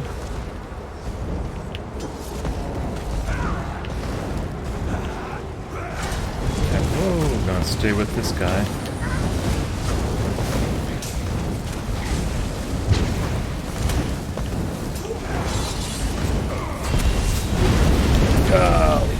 Whoa, gonna stay with this guy. Golly.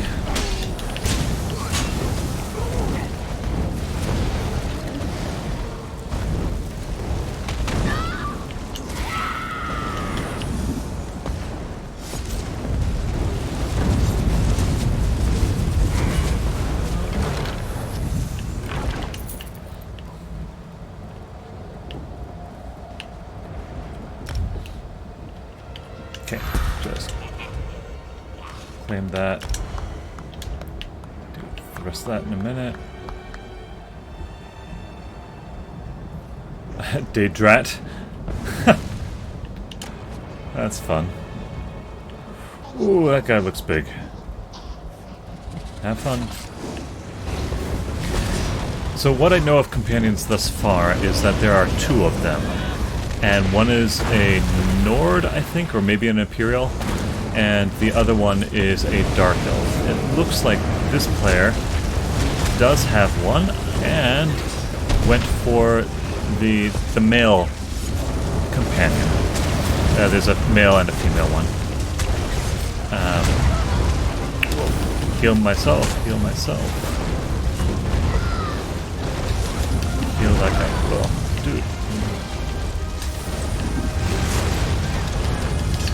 Okay, just claim that. Do the rest of that in a minute. Daedra. That's fun. Ooh, that guy looks big. Have fun. So what I know of companions thus far is that there are 2 of them. And one is a Nord, I think, or maybe an Imperial, and the other one is a Dark Elf. It looks like this player does have one, and went for the male companion. There's a male and a female one. Heal myself, heal myself. Heal like I will. Dude.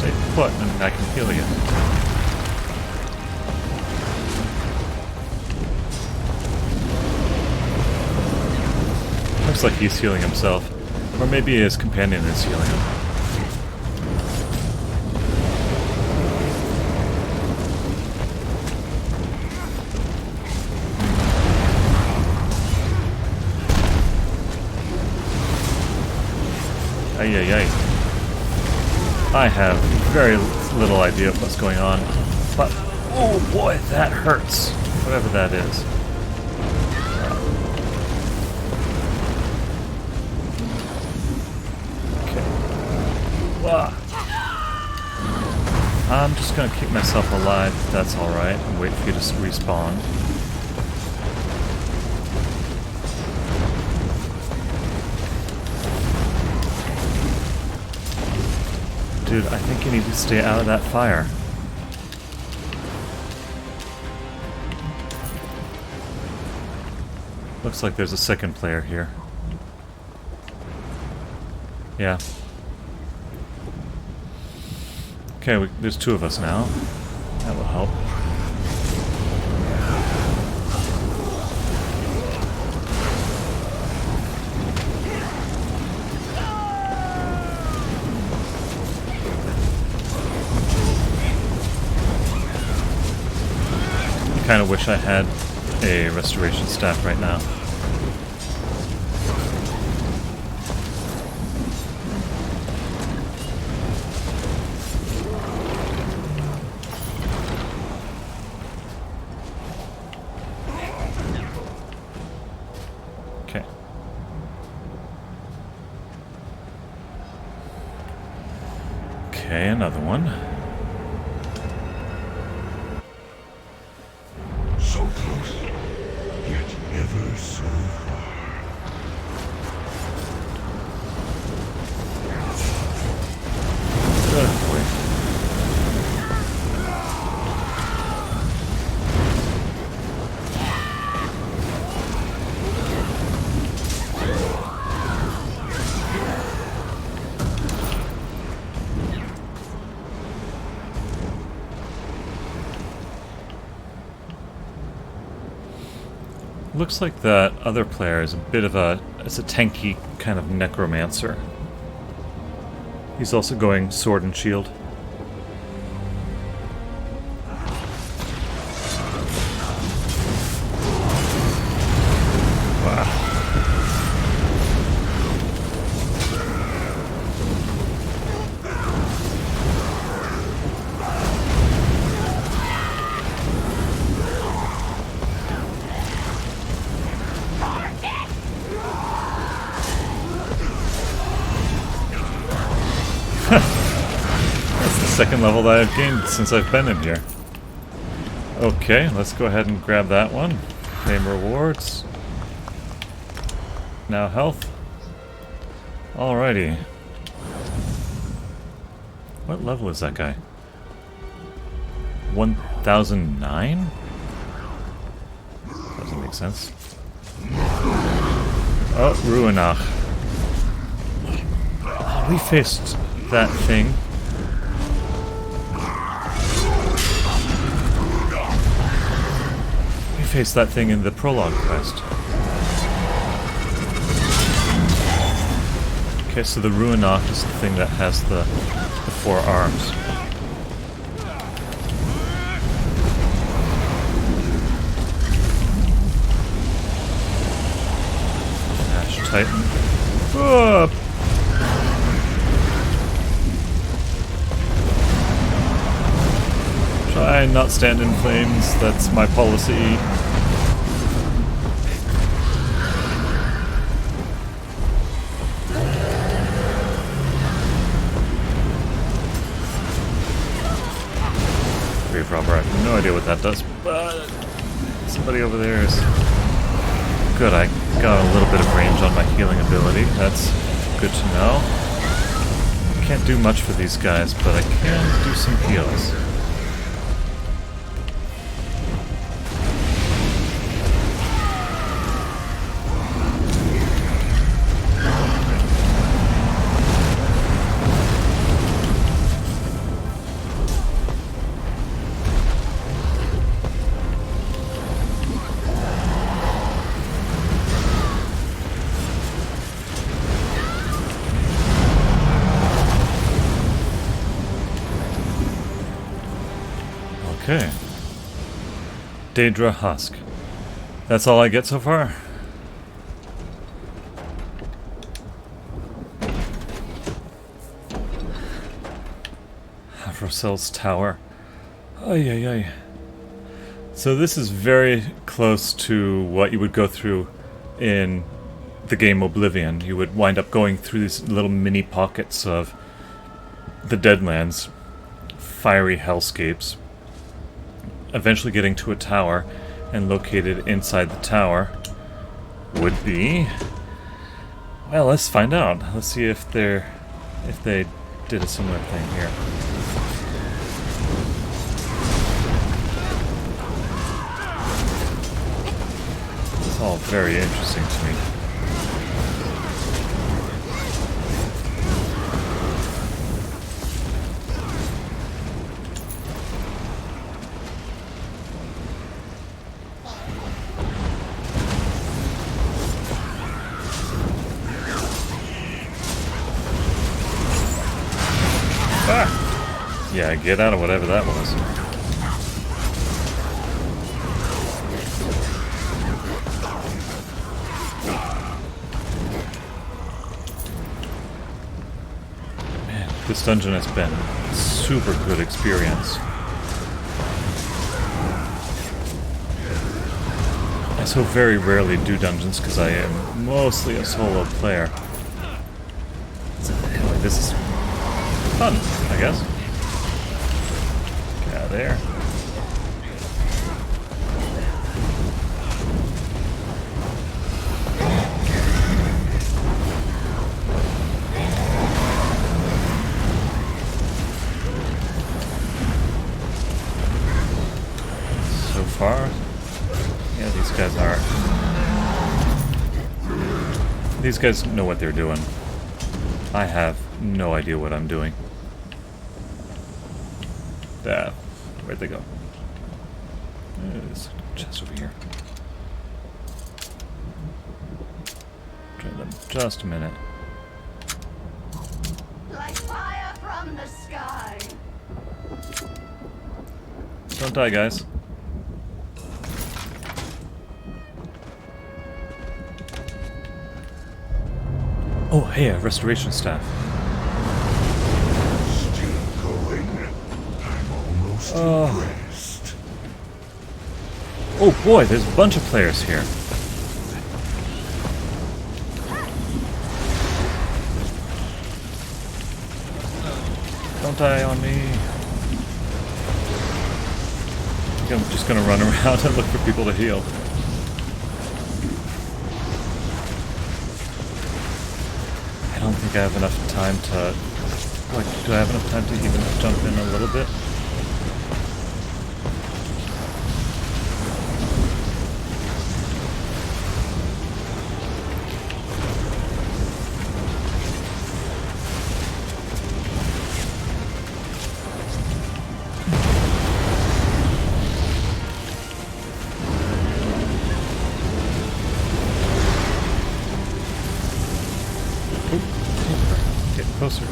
Stay put and I can heal you. Looks like he's healing himself. Or maybe his companion is healing him. Ay, ay, ay. I have very little idea of what's going on, but oh boy, that hurts. Whatever that is. Okay. I'm just gonna keep myself alive, if that's alright, and wait for you to respawn. Dude, I think you need to stay out of that fire. Looks like there's a second player here. Yeah. Okay, there's 2 of us now. That will help. I kind of wish I had a restoration staff right now. Okay. Okay, another one. So close, yet ever so far. Oh boy. Looks like that other player is a bit of a tanky kind of necromancer. He's also going sword and shield. Wow. second level that I've gained since I've been in here. Okay, let's go ahead and grab that one. Claim rewards. Now health. Alrighty. What level is that guy? 1009? Doesn't make sense. Oh, Ruinach. We faced that thing. We faced that thing in the Prologue quest. Okay, so the Ruinach is the thing that has the 4 arms. Ash Titan. Oh! Try and not stand in flames, that's my policy. Grave Robber, I have no idea what that does, but somebody over there is good. I got a little bit of range on my healing ability, that's good to know. Can't do much for these guys, but I can do some heals. Okay. Daedra Husk. That's all I get so far? Afrocel's Tower. Ay, ay, ay. So this is very close to what you would go through in the game Oblivion. You would wind up going through these little mini pockets of the Deadlands, fiery hellscapes, eventually getting to a tower, and located inside the tower would be... Well, let's find out. Let's see if they did a similar thing here. It's all very interesting to me. Yeah, get out of whatever that was. Man, this dungeon has been a super good experience. I so very rarely do dungeons because I am mostly a solo player. So, anyway, this is fun, I guess. Get out of there. So far, yeah, these guys are. These guys know what they're doing. I have no idea what I'm doing. Where'd they go? There's a chest over here. Try them just a minute. Like fire from the sky. Don't die, guys. Oh, hey, a restoration staff. Oh boy, there's a bunch of players here. Don't die on me. think I'm just gonna run around and look for people to heal. I don't think I have enough time to... Like, do I have enough time to even jump in a little bit? Closer.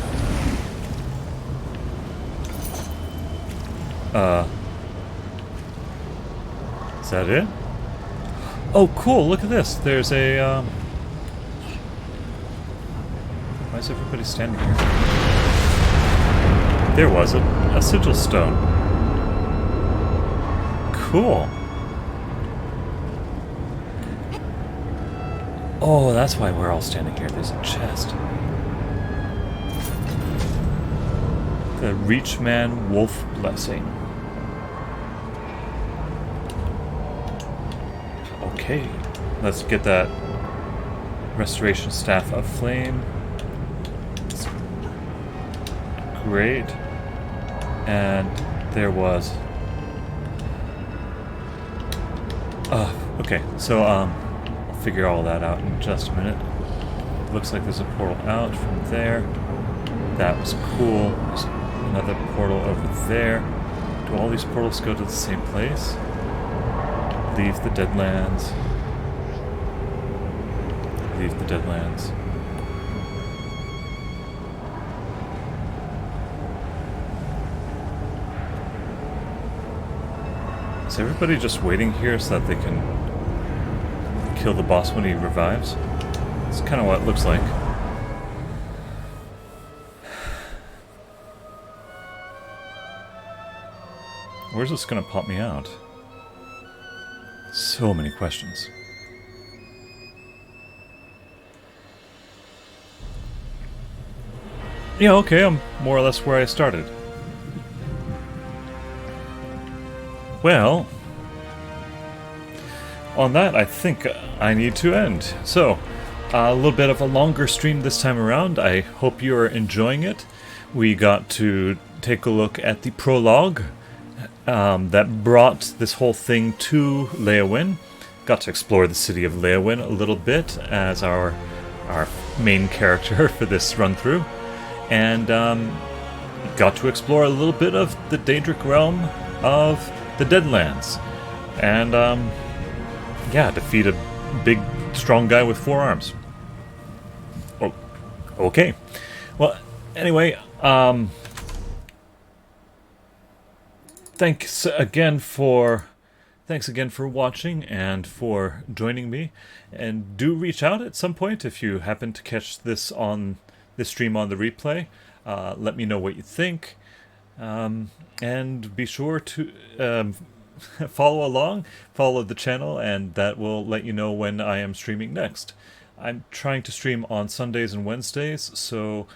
Is that it? Oh, cool! Look at this. There's a, Why is everybody standing here? There was a sigil stone. Cool. Oh, that's why we're all standing here. There's a chest. The Reachman Wolf Blessing. Okay, let's get that Restoration Staff of Flame. Great. And there was... okay, so I'll figure all that out in just a minute. Looks like there's a portal out from there. That was cool. There's another portal over there. Do all these portals go to the same place? Leave the Deadlands. Leave the Deadlands. Is everybody just waiting here so that they can kill the boss when he revives? It's kind of what it looks like. Where's this gonna pop me out? So many questions. Yeah, okay, I'm more or less where I started. Well, on that, I think I need to end. So, a little bit of a longer stream this time around. I hope you are enjoying it. We got to take a look at the prologue that brought this whole thing to Leyawiin. Got to explore the city of Leyawiin a little bit as our main character for this run-through. And got to explore a little bit of the Daedric realm of the Deadlands. And, yeah, defeat a big, strong guy with 4 arms. Oh, okay. Well, anyway, thanks again for watching and for joining me. And do reach out at some point if you happen to catch this stream on the replay. Let me know what you think. And be sure to follow the channel, and that will let you know when I am streaming next. I'm trying to stream on Sundays and Wednesdays, so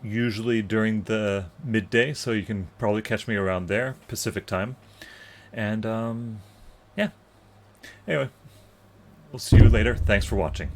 usually during the midday, so you can probably catch me around there, Pacific time. And yeah. Anyway, we'll see you later. Thanks for watching.